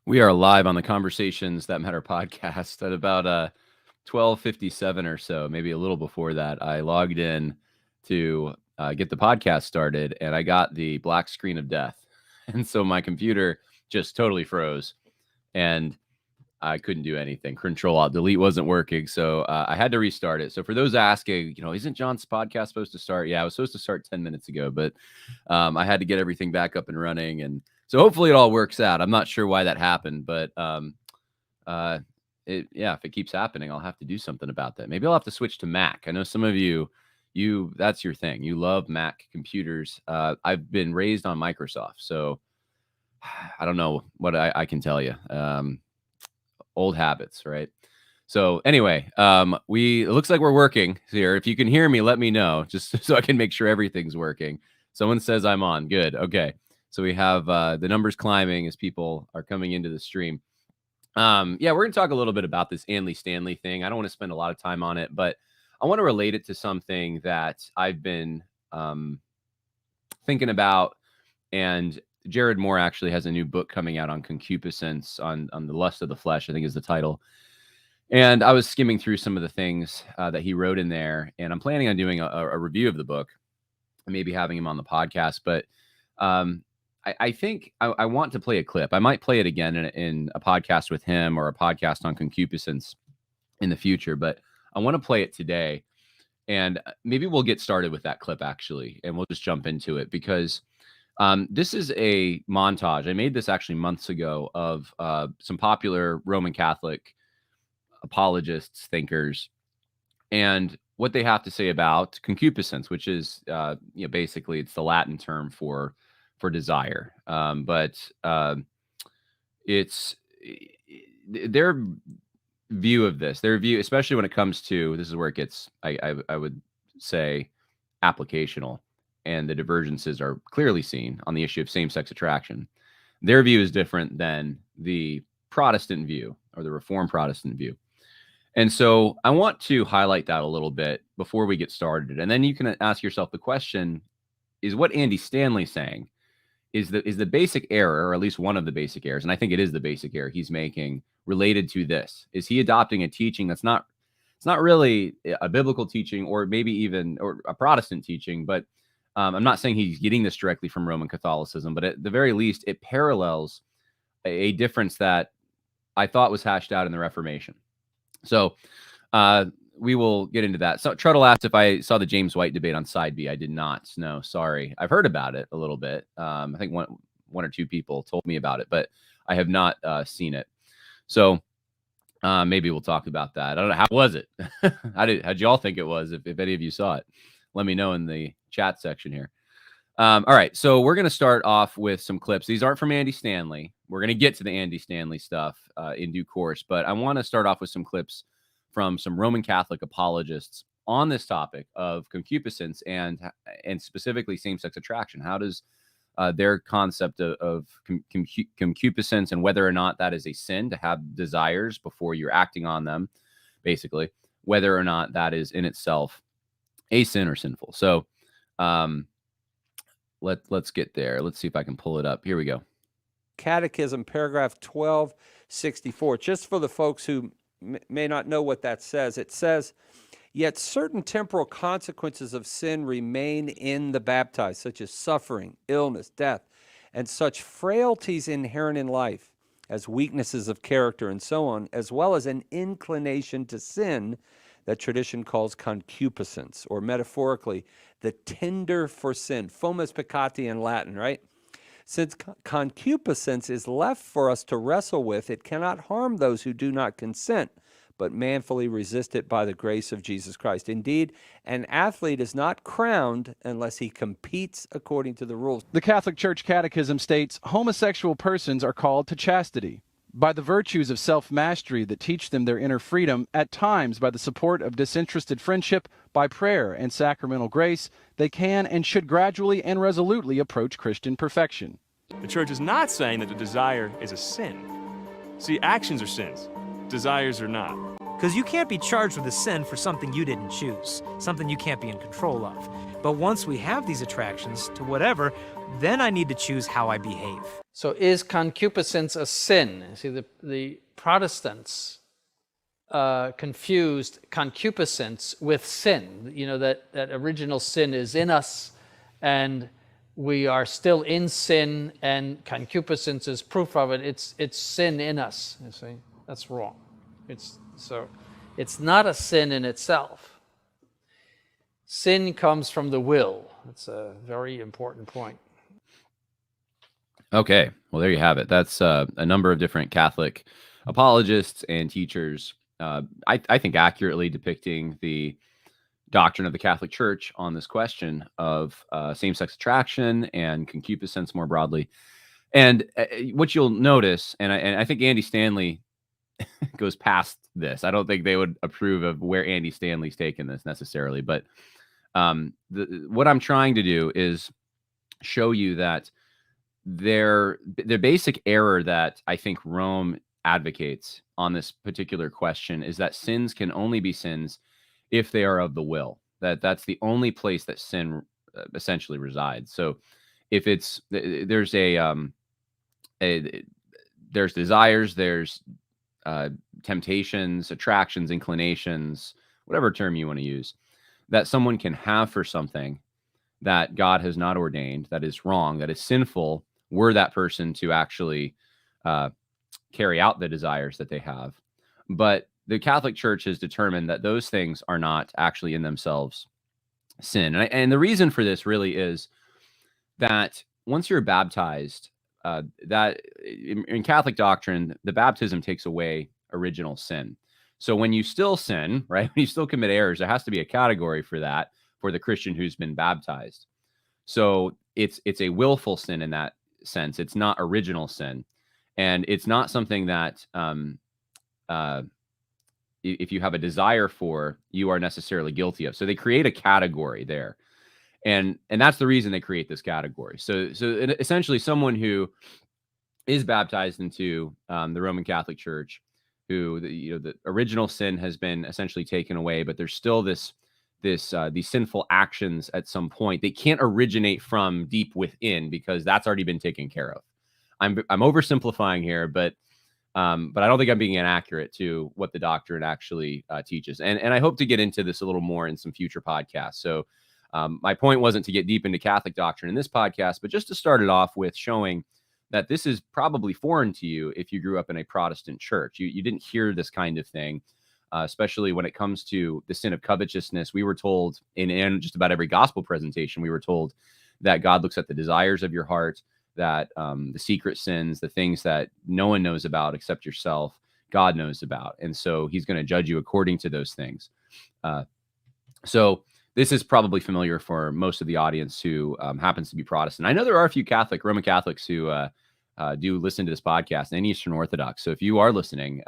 We are live on the Conversations That Matter podcast at about 12:57 or so, maybe a little before that. I logged in to get the podcast started, and I got the black screen of death. And so my computer just totally froze, and I couldn't do anything. Control-Alt-Delete wasn't working, so I had to restart it. So for those asking, isn't John's podcast supposed to start? Yeah, it was supposed to start 10 minutes ago, but I had to get everything back up and running, and so hopefully it all works out. I'm not sure why that happened, but if it keeps happening, I'll have to do something about that. Maybe I'll have to switch to Mac. I know some of you that's your thing. You love Mac computers. I've been raised on Microsoft, so I don't know what I can tell you. Old habits, right? So anyway, it looks like we're working here. If you can hear me, let me know, just so I can make sure everything's working. Someone says I'm on. Good. Okay. So we have the numbers climbing as people are coming into the stream. We're going to talk a little bit about this Stanley thing. I don't want to spend a lot of time on it, but I want to relate it to something that I've been thinking about. And Jared Moore actually has a new book coming out on concupiscence, on the lust of the flesh, I think is the title. And I was skimming through some of the things that he wrote in there, and I'm planning on doing a review of the book, maybe having him on the podcast. But I think I want to play a clip. I might play it again in a podcast with him or a podcast on concupiscence in the future, but I want to play it today. And maybe we'll get started with that clip, actually, and we'll just jump into it, because this is a montage. I made this actually months ago of some popular Roman Catholic apologists, thinkers, and what they have to say about concupiscence, which is, basically it's the Latin term for desire. But it's their view of this, especially when it comes to, this is where it gets, I would say, applicational, and the divergences are clearly seen on the issue of same-sex attraction. Their view is different than the Protestant view, or the Reformed Protestant view. And so I want to highlight that a little bit before we get started. And then you can ask yourself the question, is what Andy Stanley saying is the basic error, or at least one of the basic errors, and I think it is the basic error he's making, related to this? Is he adopting a teaching that's not really a biblical teaching, or maybe even or a Protestant teaching? But I'm not saying he's getting this directly from Roman Catholicism, but at the very least, it parallels a difference that I thought was hashed out in the Reformation. So we will get into that. So Trudle asked if I saw the James White debate on Side B. I did not. No, sorry. I've heard about it a little bit. I think one or two people told me about it, but I have not seen it. So maybe we'll talk about that. I don't know. How was it? How'd y'all think it was? If any of you saw it, let me know in the chat section here. All right. So we're going to start off with some clips. These aren't from Andy Stanley. We're going to get to the Andy Stanley stuff in due course, but I want to start off with some clips from some Roman Catholic apologists on this topic of concupiscence and specifically same-sex attraction. How does their concept of concupiscence, and whether or not that is a sin to have desires before you're acting on them, basically, whether or not that is in itself a sin or sinful. So let's get there. Let's see if I can pull it up. Here we go. Catechism, paragraph 1264. Just for the folks who may not know what that says, it says, yet certain temporal consequences of sin remain in the baptized, such as suffering, illness, death, and such frailties inherent in life as weaknesses of character and so on, as well as an inclination to sin that tradition calls concupiscence, or metaphorically, the tinder for sin, fomus peccati in Latin, right? Since concupiscence is left for us to wrestle with, it cannot harm those who do not consent, but manfully resist it by the grace of Jesus Christ. Indeed, an athlete is not crowned unless he competes according to the rules. The Catholic Church Catechism states, homosexual persons are called to chastity by the virtues of self-mastery that teach them their inner freedom, at times by the support of disinterested friendship, by prayer and sacramental grace, they can and should gradually and resolutely approach Christian perfection. The Church is not saying that the desire is a sin. See, actions are sins. Desires are not. Because you can't be charged with a sin for something you didn't choose, something you can't be in control of. But once we have these attractions to whatever, then I need to choose how I behave. So is concupiscence a sin? See, the Protestants confused concupiscence with sin. You know, that original sin is in us, and we are still in sin, and concupiscence is proof of it. It's sin in us, you see. That's wrong. It's not a sin in itself. Sin comes from the will. That's a very important point. Okay, well, there you have it. That's a number of different Catholic apologists and teachers, I think accurately depicting the doctrine of the Catholic Church on this question of same-sex attraction and concupiscence more broadly. And what you'll notice, and I think Andy Stanley goes past this. I don't think they would approve of where Andy Stanley's taken this necessarily, but what I'm trying to do is show you that the basic error that I think Rome advocates on this particular question is that sins can only be sins if they are of the will. That's the only place that sin essentially resides. So if there's desires, there's temptations, attractions, inclinations, whatever term you want to use, that someone can have for something that God has not ordained, that is wrong, that is sinful, were that person to actually carry out the desires that they have. But the Catholic Church has determined that those things are not actually in themselves sin. And the reason for this really is that once you're baptized, that in Catholic doctrine, the baptism takes away original sin. So when you still sin, right, when you still commit errors, there has to be a category for that for the Christian who's been baptized. So it's a willful sin in that sense. It's not original sin. And it's not something that if you have a desire for, you are necessarily guilty of. So they create a category there. And that's the reason they create this category. So essentially someone who is baptized into the Roman Catholic Church, who the original sin has been essentially taken away, but there's still these sinful actions at some point. They can't originate from deep within because that's already been taken care of. I'm oversimplifying here, but I don't think I'm being inaccurate to what the doctrine actually teaches. And I hope to get into this a little more in some future podcasts. So my point wasn't to get deep into Catholic doctrine in this podcast, but just to start it off with showing that this is probably foreign to you if you grew up in a Protestant church. You didn't hear this kind of thing, especially when it comes to the sin of covetousness. We were told in just about every gospel presentation, we were told that God looks at the desires of your heart, that the secret sins, the things that no one knows about except yourself, God knows about. And so he's going to judge you according to those things. So this is probably familiar for most of the audience who happens to be Protestant. I know there are a few Roman Catholics who do listen to this podcast, and Eastern Orthodox. So if you are listening,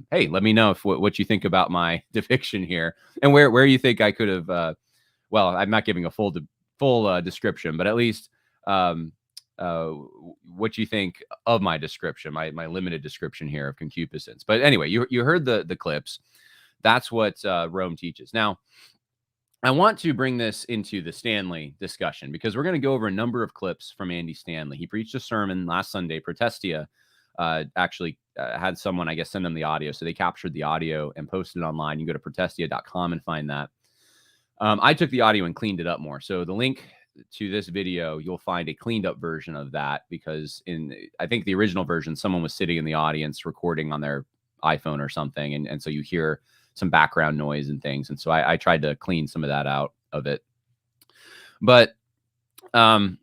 hey, let me know what you think about my depiction here and where you think I could have. Well, I'm not giving a full description, but at least what you think of my description, my limited description here of concupiscence. But anyway, you heard the clips. That's what Rome teaches. Now, I want to bring this into the Stanley discussion because we're going to go over a number of clips from Andy Stanley. He preached a sermon last Sunday. Protestia actually had someone, I guess, send them the audio. So they captured the audio and posted it online. You can go to protestia.com and find that. I took the audio and cleaned it up more. So the link to this video, you'll find a cleaned up version of that because I think the original version, someone was sitting in the audience recording on their iPhone or something. And so you hear some background noise and things. And so I tried to clean some of that out of it. But I'm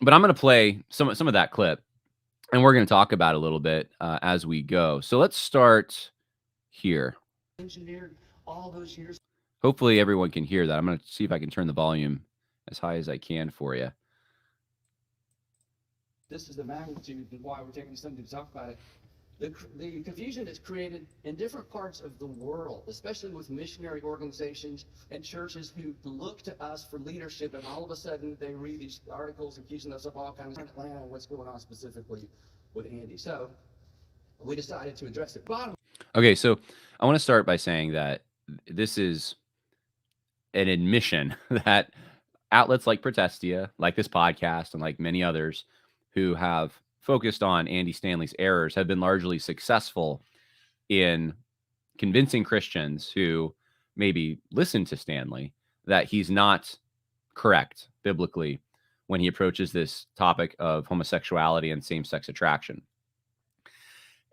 going to play some of that clip and we're going to talk about it a little bit as we go. So let's start here. Engineered all those years. Hopefully everyone can hear that. I'm going to see if I can turn the volume as high as I can for you. This is the magnitude and why we're taking something to talk about it. The confusion is created in different parts of the world, especially with missionary organizations and churches who look to us for leadership, and all of a sudden they read these articles accusing us of all kinds of Atlanta and what's going on specifically with Andy. So we decided to address it. Okay, so I want to start by saying that this is an admission that outlets like Protestia, like this podcast, and like many others who have focused on Andy Stanley's errors have been largely successful in convincing Christians who maybe listen to Stanley that he's not correct biblically when he approaches this topic of homosexuality and same-sex attraction.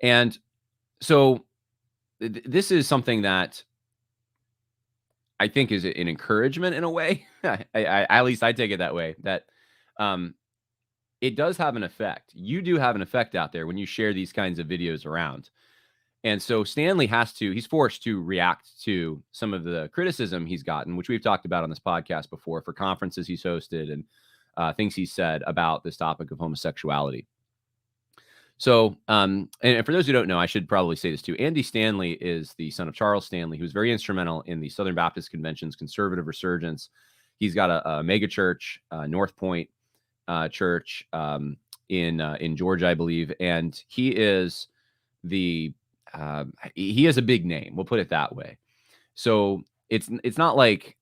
And so this is something that I think is an encouragement in a way. At least I take it that way, that it does have an effect. You do have an effect out there when you share these kinds of videos around. And so Stanley he's forced to react to some of the criticism he's gotten, which we've talked about on this podcast before, for conferences he's hosted and things he's said about this topic of homosexuality. So, and for those who don't know, I should probably say this too. Andy Stanley is the son of Charles Stanley, who was very instrumental in the Southern Baptist Convention's conservative resurgence. He's got a mega church, North Point Church in Georgia, I believe, and he is he has a big name. We'll put it that way. So it's not like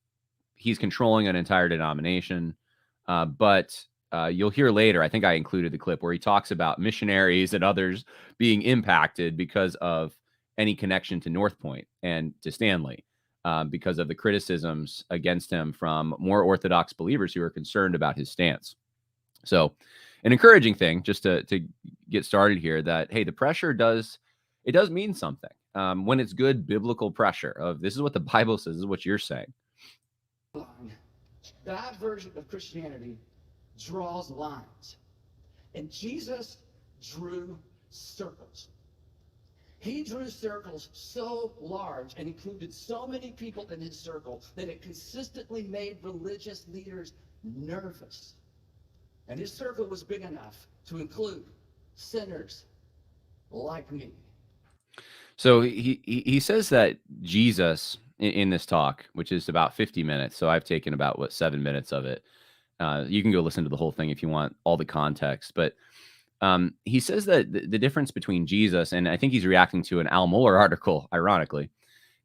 he's controlling an entire denomination, but you'll hear later, I think I included the clip where he talks about missionaries and others being impacted because of any connection to North Point and to Stanley, because of the criticisms against him from more Orthodox believers who are concerned about his stance. So an encouraging thing, just to get started here, that, hey, the pressure does mean something. When it's good biblical pressure of this is what the Bible says, this is what you're saying. That version of Christianity draws lines. And Jesus drew circles. He drew circles so large and included so many people in his circle that it consistently made religious leaders nervous. And his circle was big enough to include sinners like me. So he says that Jesus in this talk, which is about 50 minutes, so I've taken about 7 minutes of it. You can go listen to the whole thing if you want all the context. But he says that the difference between Jesus, and I think he's reacting to an Al Mohler article, ironically,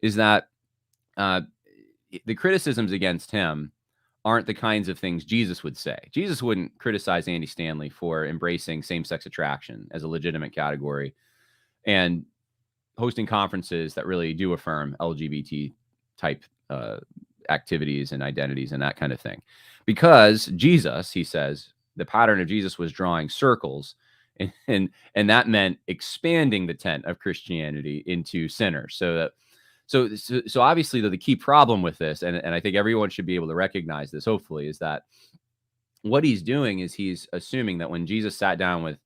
is that the criticisms against him aren't the kinds of things Jesus would say. Jesus wouldn't criticize Andy Stanley for embracing same-sex attraction as a legitimate category and hosting conferences that really do affirm LGBT type activities and identities and that kind of thing. Because Jesus, he says, the pattern of Jesus was drawing circles, and that meant expanding the tent of Christianity into sinners. So obviously the key problem with this, and I think everyone should be able to recognize this, hopefully, is that what he's doing is he's assuming that when Jesus sat down with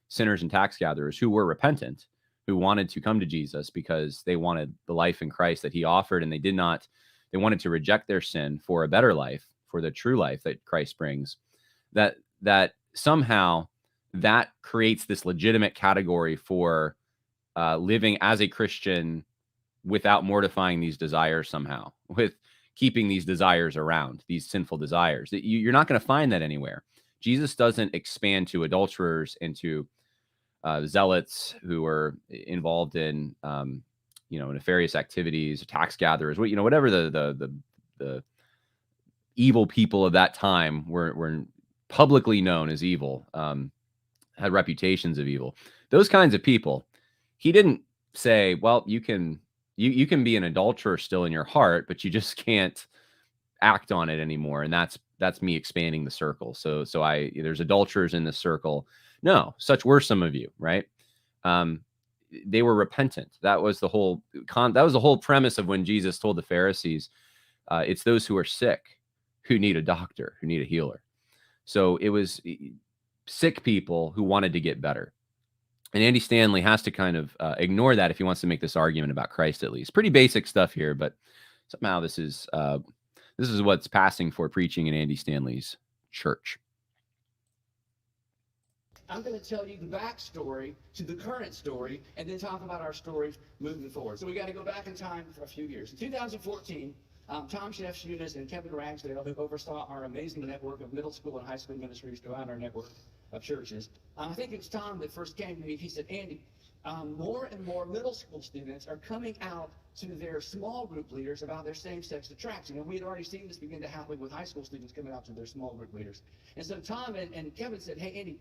sinners and tax gatherers who were repentant, who wanted to come to Jesus because they wanted the life in Christ that he offered, and they wanted to reject their sin for a better life, for the true life that Christ brings, that somehow that creates this legitimate category for living as a Christian without mortifying these desires somehow, with keeping these desires around, these sinful desires. You're not going to find that anywhere. Jesus doesn't expand to adulterers and to zealots who are involved in nefarious activities, tax gatherers, whatever the evil people of that time were publicly known as evil, had reputations of evil. Those kinds of people, he didn't say, well, you can be an adulterer still in your heart, but you just can't act on it anymore. And that's me expanding the circle. So there's adulterers in this circle. No, such were some of you, right? They were repentant. That was the whole premise of when Jesus told the Pharisees, it's those who are sick who need a doctor, who need a healer. So it was sick people who wanted to get better. And Andy Stanley has to kind of ignore that if he wants to make this argument about Christ, at least. Pretty basic stuff here, but somehow this is what's passing for preaching in Andy Stanley's church. I'm going to tell you the backstory to the current story and then talk about our stories moving forward. So we got to go back in time for a few years. In 2014, Tom Shefshunas and Kevin Ragsdale, who oversaw our amazing network of middle school and high school ministries throughout our network, of churches. I think it was Tom that first came to me. He said, Andy, more and more middle school students are coming out to their small group leaders about their same-sex attraction. And we had already seen this begin to happen with high school students coming out to their small group leaders. And so Tom and Kevin said, hey, Andy,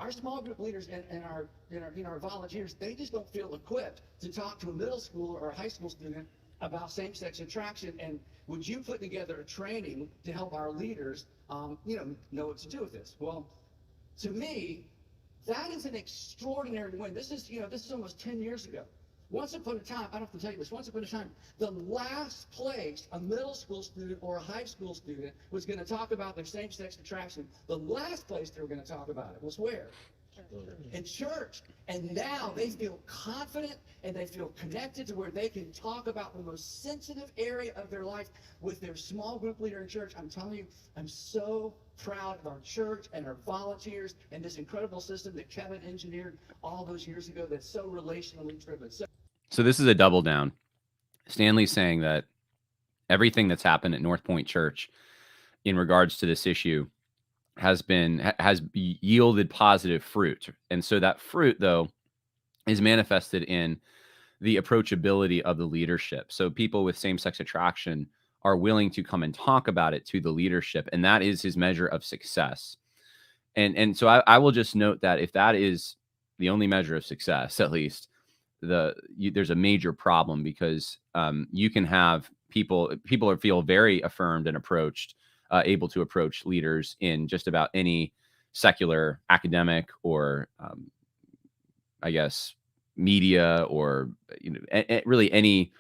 our small group leaders and our volunteers, they just don't feel equipped to talk to a middle school or a high school student about same-sex attraction. And would you put together a training to help our leaders, know what to do with this? Well, to me, that is an extraordinary win. This is almost 10 years ago. Once upon a time, I don't have to tell you this, once upon a time, the last place a middle school student or a high school student was going to talk about their same-sex attraction, the last place they were going to talk about it was where? In church. And now they feel confident and they feel connected to where they can talk about the most sensitive area of their life with their small group leader in church. I'm telling you, I'm so proud of our church and our volunteers and this incredible system that Kevin engineered all those years ago that's so relationally driven. So this is a double down. Stanley's saying that everything that's happened at North Point Church in regards to this issue has yielded positive fruit. And so that fruit, though, is manifested in the approachability of the leadership. So people with same-sex attraction are willing to come and talk about it to the leadership, and that is his measure of success. And so I will just note that if that is the only measure of success, at least, there's a major problem, because you can have people feel very affirmed and approached, able to approach leaders in just about any secular, academic, or I guess media, or really any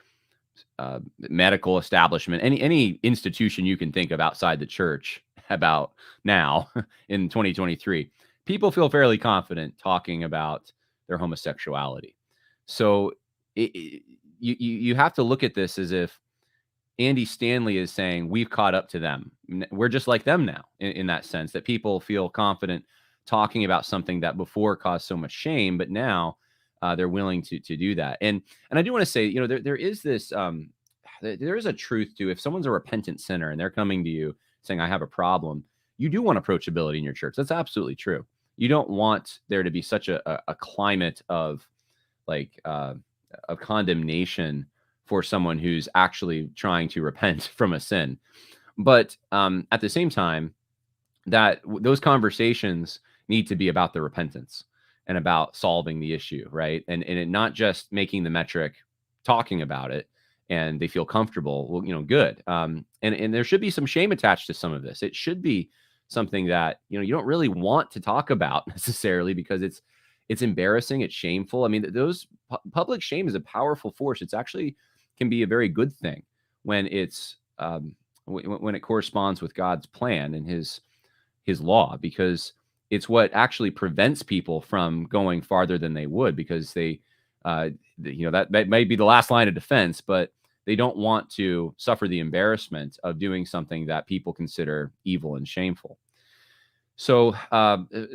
medical establishment, any institution you can think of outside the church about now in 2023. People feel fairly confident talking about their homosexuality. So you have to look at this as if Andy Stanley is saying we've caught up to them. We're just like them now in that sense, that people feel confident talking about something that before caused so much shame, but now they're willing to do that. And I do want to say, there is this, there is a truth to, if someone's a repentant sinner and they're coming to you saying, I have a problem, you do want approachability in your church. That's absolutely true. You don't want there to be such a climate of of condemnation for someone who's actually trying to repent from a sin. But at the same time, that those conversations need to be about the repentance and about solving the issue, right? And it not just making the metric talking about it and they feel comfortable. Well, good. And there should be some shame attached to some of this. It should be something that you don't really want to talk about necessarily, because it's embarrassing, it's shameful. I mean, those public shame is a powerful force. It's actually can be a very good thing when it's when it corresponds with God's plan and his law, because it's what actually prevents people from going farther than they would, because they that may be the last line of defense, but they don't want to suffer the embarrassment of doing something that people consider evil and shameful. So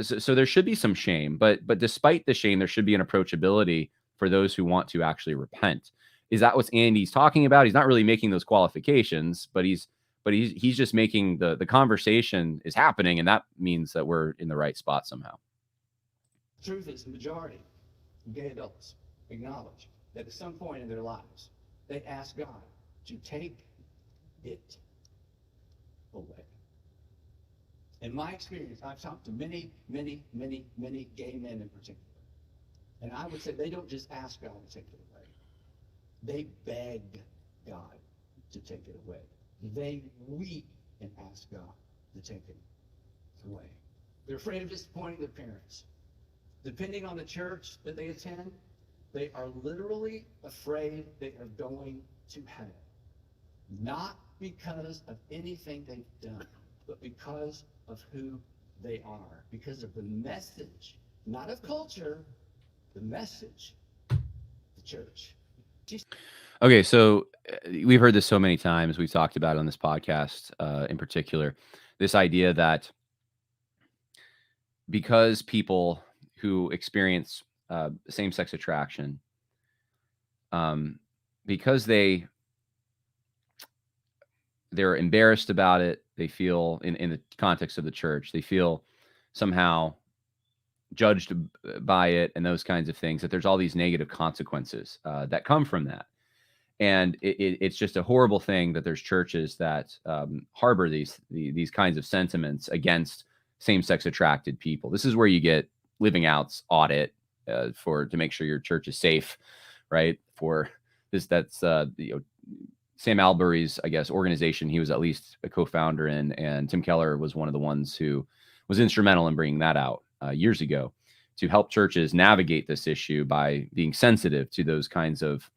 so there should be some shame, but despite the shame, there should be an approachability for those who want to actually repent. Is that what Andy's talking about? He's not really making those qualifications, but he's just making the conversation is happening, and that means that we're in the right spot somehow. Truth is, the majority of gay adults acknowledge that at some point in their lives, they ask God to take it away. In my experience, I've talked to many, many, many, many gay men in particular, and I would say they don't just ask God to take it away. They beg God to take it away. They weep and ask God to take it away. They're afraid of disappointing their parents. Depending on the church that they attend, they are literally afraid they are going to hell. Not because of anything they've done, but because of who they are. Because of the message, not of culture, the message, the church. Okay, so we've heard this so many times. We've talked about it on this podcast in particular, this idea that because people who experience same-sex attraction, because they're embarrassed about it, they feel in the context of the church, they feel somehow judged by it and those kinds of things, that there's all these negative consequences that come from that. And it's just a horrible thing that there's churches that harbor these kinds of sentiments against same-sex attracted people. This is where you get living out's audit to make sure your church is safe, right? For this, that's Sam Albury's, I guess, organization. He was at least a co-founder in, and Tim Keller was one of the ones who was instrumental in bringing that out years ago to help churches navigate this issue by being sensitive to those kinds of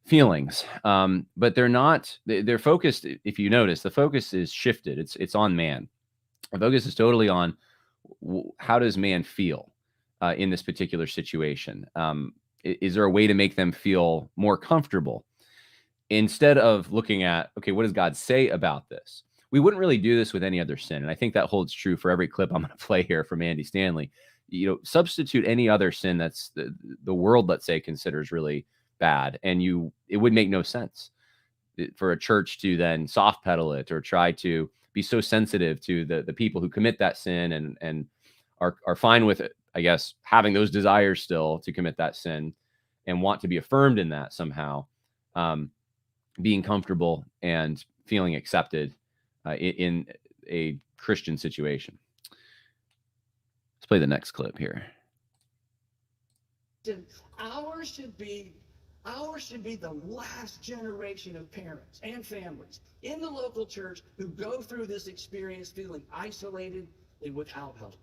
feelings. But they're focused. If you notice, the focus is shifted. It's on man. The focus is totally on how does man feel in this particular situation? Is there a way to make them feel more comfortable instead of looking at, okay, what does God say about this? We wouldn't really do this with any other sin. And I think that holds true for every clip I'm going to play here from Andy Stanley. Substitute any other sin that's the world, let's say, considers really bad, and it would make no sense for a church to then soft pedal it or try to be so sensitive to the people who commit that sin and are fine with it, I guess, having those desires still to commit that sin and want to be affirmed in that somehow, being comfortable and feeling accepted in a Christian situation. Let's play the next clip here. Ours should be the last generation of parents and families in the local church who go through this experience feeling isolated and without help.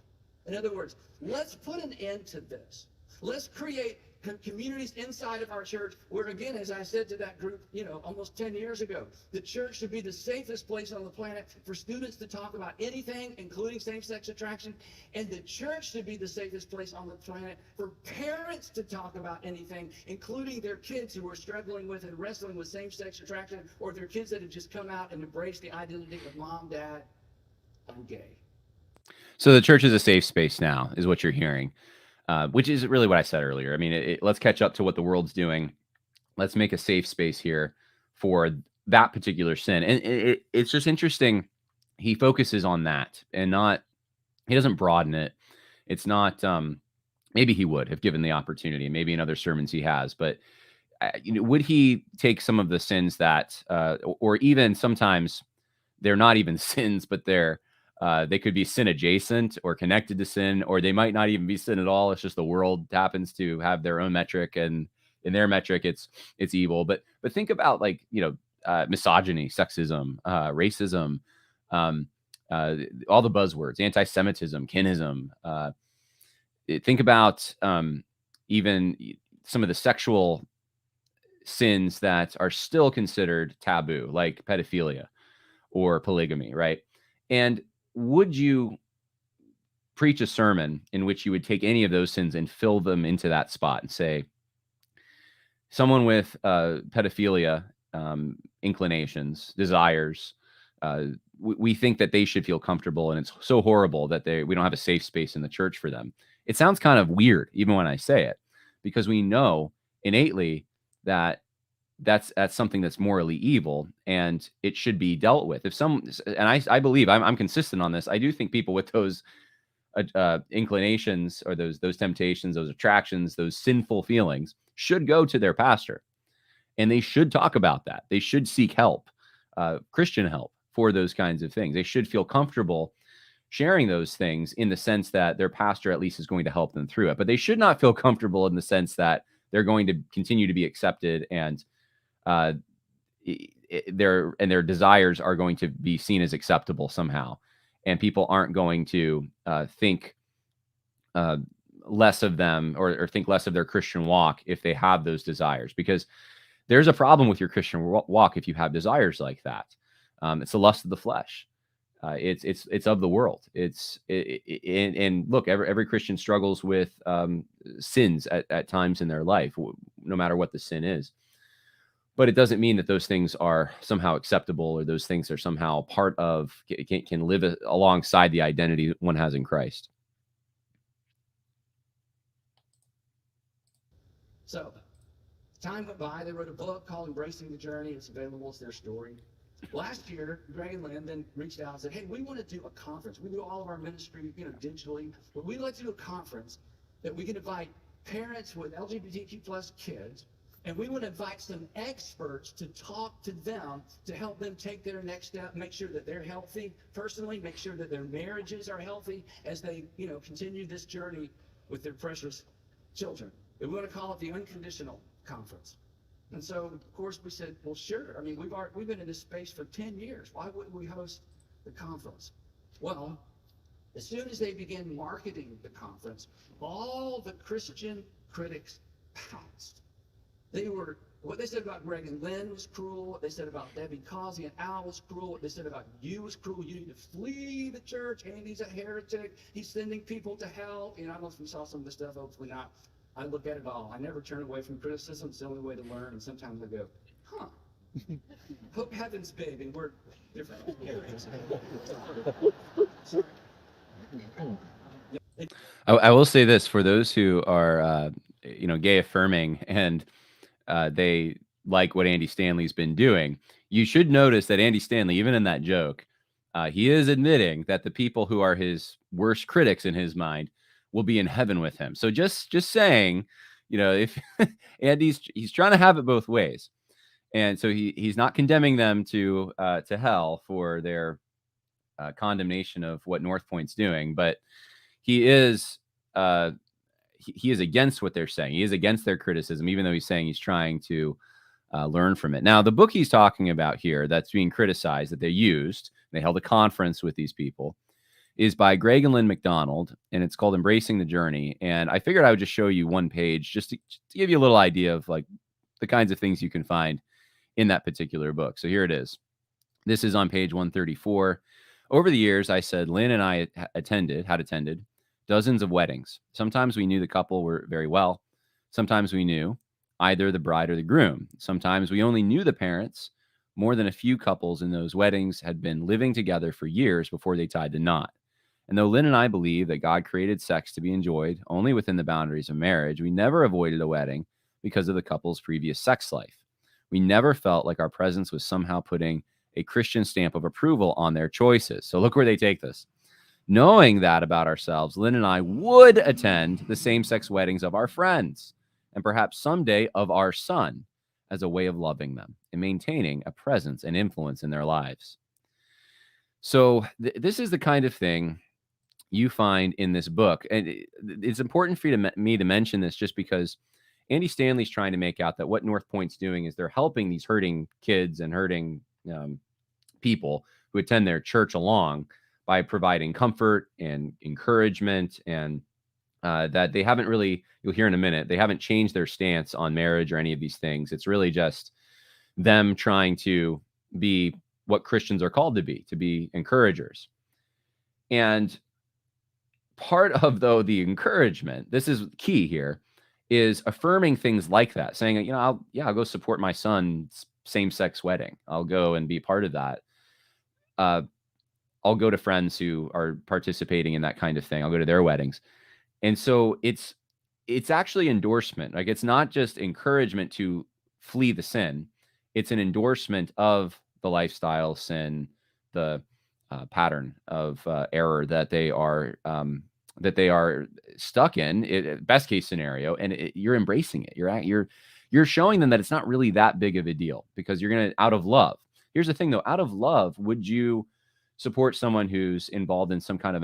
In other words, let's put an end to this. Let's create communities inside of our church where, again, as I said to that group, almost 10 years ago, the church should be the safest place on the planet for students to talk about anything, including same-sex attraction, and the church should be the safest place on the planet for parents to talk about anything, including their kids who are struggling with and wrestling with same-sex attraction, or their kids that have just come out and embraced the identity of mom, dad, I'm gay. So the church is a safe space now, is what you're hearing. Which is really what I said earlier. I mean, let's catch up to what the world's doing. Let's make a safe space here for that particular sin. And it's just interesting. He focuses on that and he doesn't broaden it. It's not, maybe he would have given the opportunity, maybe in other sermons he has, but would he take some of the sins that, or even sometimes they're not even sins, but they could be sin adjacent or connected to sin, or they might not even be sin at all. It's just the world happens to have their own metric, and in their metric, it's evil. But think about misogyny, sexism, racism, all the buzzwords, anti-Semitism, kinism. Think about even some of the sexual sins that are still considered taboo, like pedophilia or polygamy, right? And would you preach a sermon in which you would take any of those sins and fill them into that spot and say, someone with pedophilia inclinations, desires, we think that they should feel comfortable, and it's so horrible that we don't have a safe space in the church for them. It sounds kind of weird, even when I say it, because we know innately that that's something that's morally evil, and it should be dealt with. I believe I'm consistent on this. I do think people with those inclinations or those temptations, those attractions, those sinful feelings should go to their pastor, and they should talk about that. They should seek help, Christian help for those kinds of things. They should feel comfortable sharing those things in the sense that their pastor at least is going to help them through it. But they should not feel comfortable in the sense that they're going to continue to be accepted and their desires are going to be seen as acceptable somehow, and people aren't going to think less of them or think less of their Christian walk if they have those desires, because there's a problem with your Christian walk if you have desires like that. It's the lust of the flesh. It's of the world. And look, every Christian struggles with sins at times in their life, no matter what the sin is. But it doesn't mean that those things are somehow acceptable, or those things are somehow part of, can live alongside the identity one has in Christ. So, time went by. They wrote a book called Embracing the Journey. It's available. It's their story. Last year, Greg and Lynn then reached out and said, hey, we want to do a conference. We do all of our ministry, digitally, but we'd like to do a conference that we can invite parents with LGBTQ plus kids, and we want to invite some experts to talk to them to help them take their next step, make sure that they're healthy personally, make sure that their marriages are healthy as they, continue this journey with their precious children. And we want to call it the Unconditional Conference. And so, of course, we said, well, sure. I mean, we've been in this space for 10 years. Why wouldn't we host the conference? Well, as soon as they began marketing the conference, all the Christian critics pounced. What they said about Greg and Lynn was cruel. What they said about Debbie Causey and Al was cruel. What they said about you was cruel. You need to flee the church. Andy's a heretic. He's sending people to hell. I don't know if you saw some of the stuff, hopefully not. I look at it all. I never turn away from criticism. It's the only way to learn. And sometimes I go, huh. Hope heaven's big and we're different areas. I will say this for those who are, gay affirming and they like what Andy Stanley's been doing. You should notice that Andy Stanley, even in that joke, he is admitting that the people who are his worst critics in his mind will be in heaven with him. So just saying, if Andy's he's trying to have it both ways, and so he's not condemning them to hell for their condemnation of what North Point's doing, but he is he is against what they're saying. He is against their criticism, even though he's saying he's trying to learn from it. Now, the book he's talking about here that's being criticized, that they used, they held a conference with these people, is by Greg and Lynn McDonald, and it's called Embracing the Journey. And I figured I would just show you one page just to give you a little idea of like the kinds of things you can find in that particular book. So here it is. This is on page 134. Over the years, I said, Lynn and I had attended dozens of weddings. Sometimes we knew the couple were very well. Sometimes we knew either the bride or the groom. Sometimes we only knew the parents. More than a few couples in those weddings had been living together for years before they tied the knot. And though Lynn and I believe that God created sex to be enjoyed only within the boundaries of marriage, we never avoided a wedding because of the couple's previous sex life. We never felt like our presence was somehow putting a Christian stamp of approval on their choices. So look where they take this. Knowing that about ourselves, Lynn and I would attend the same-sex weddings of our friends and perhaps someday of our son as a way of loving them and maintaining a presence and influence in their lives. So this is the kind of thing you find in this book. And it's important for me to mention this just because Andy Stanley's trying to make out that what North Point's doing is they're helping these hurting kids and hurting people who attend their church along by providing comfort and encouragement, and that they haven't really, you'll hear in a minute, they haven't changed their stance on marriage or any of these things. It's really just them trying to be what Christians are called to be encouragers. And part of, though, the encouragement, this is key here, is affirming things like that, saying, I'll go support my son's same-sex wedding. I'll go and be part of that. I'll go to friends who are participating in that kind of thing. I'll go to their weddings. And so it's actually endorsement. Like, it's not just encouragement to flee the sin. It's an endorsement of the lifestyle sin, the pattern of error that they are stuck in, best case scenario, and you're embracing it. You're showing them that it's not really that big of a deal because you're going to, out of love. Here's the thing, though. Out of love, would you support someone who's involved in some kind of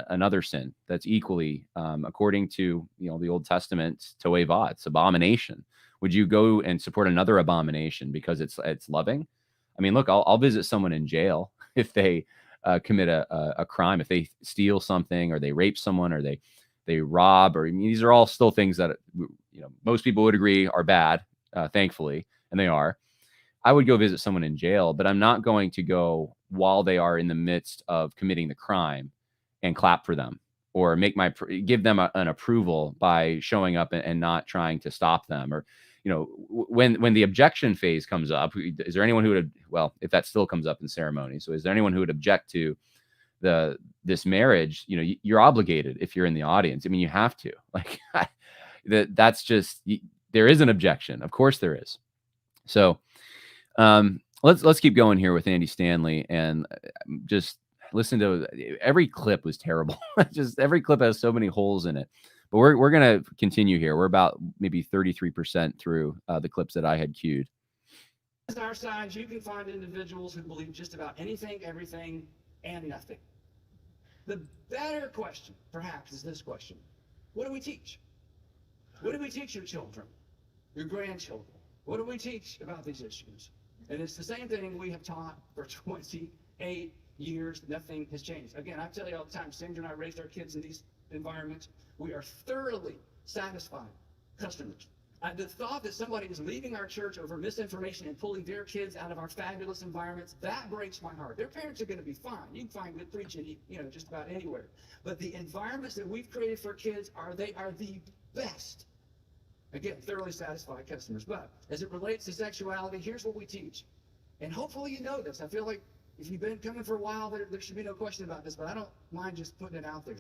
another sin that's equally, according to the Old Testament, toeva, it's abomination? Would you go and support another abomination because it's loving? I mean, look, I'll visit someone in jail if they commit a crime, if they steal something or they rape someone or they rob, or these are all still things that most people would agree are bad, thankfully, and they are. I would go visit someone in jail, but I'm not going to go while they are in the midst of committing the crime and clap for them or give them an approval by showing up and not trying to stop them. Or, when the objection phase comes up, is there anyone who would, well, if that still comes up in ceremony, so is there anyone who would object to this marriage? You're obligated if you're in the audience. I mean, you have to, like, that's just, there is an objection. Of course there is. So, let's keep going here with Andy Stanley, and just listen to every clip was terrible. Just every clip has so many holes in it. But we're gonna continue here. We're about maybe 33% through the clips that I had queued. As our side, you can find individuals who believe just about anything, everything, and nothing. The better question, perhaps, is this question: what do we teach? What do we teach your children, your grandchildren? What do we teach about these issues? And it's the same thing we have taught for 28 years. Nothing has changed. Again, I tell you all the time, Sandra and I raised our kids in these environments. We are thoroughly satisfied customers. The thought that somebody is leaving our church over misinformation and pulling their kids out of our fabulous environments, that breaks my heart. Their parents are going to be fine. You can find good preaching, just about anywhere. But the environments that we've created for kids are the best. Again, thoroughly satisfied customers. But as it relates to sexuality, here's what we teach. And hopefully you know this. I feel like if you've been coming for a while, there should be no question about this, but I don't mind just putting it out there.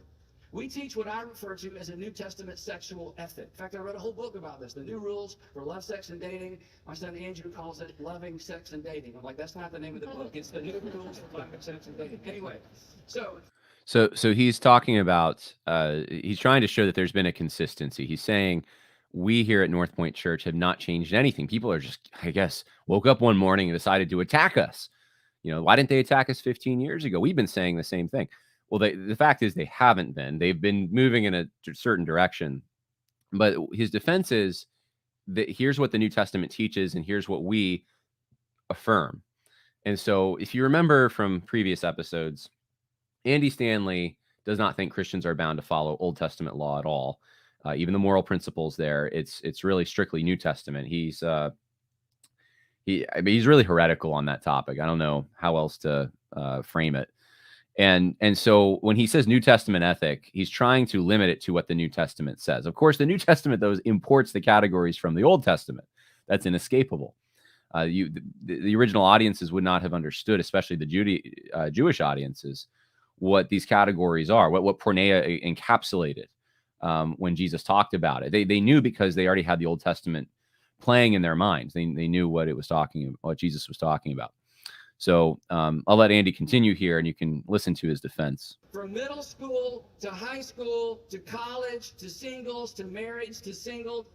We teach what I refer to as a New Testament sexual ethic. In fact, I wrote a whole book about this, The New Rules for Love, Sex, and Dating. My son Andrew calls it Loving, Sex, and Dating. I'm like, that's not the name of the book. It's The New Rules for Love, Sex, and Dating. Anyway, So he's talking about, he's trying to show that there's been a consistency. He's saying we here at North Point Church have not changed anything. People are just, I guess, woke up one morning and decided to attack us. Why didn't they attack us 15 years ago? We've been saying the same thing. Well, the fact is they haven't been. They've been moving in a certain direction. But his defense is that here's what the New Testament teaches and here's what we affirm. And so if you remember from previous episodes, Andy Stanley does not think Christians are bound to follow Old Testament law at all. Even the moral principles there, it's really strictly New Testament. He's really heretical on that topic. I don't know how else to frame it. And so when he says New Testament ethic, he's trying to limit it to what the New Testament says. Of course, the New Testament, though, imports the categories from the Old Testament. That's inescapable. The original audiences would not have understood, especially the Jewish audiences, what these categories are, what porneia encapsulated when Jesus talked about it. They knew because they already had the Old Testament playing in their minds. They knew what Jesus was talking about. So I'll let Andy continue here, and you can listen to his defense. From middle school to high school to college to singles to marriage to single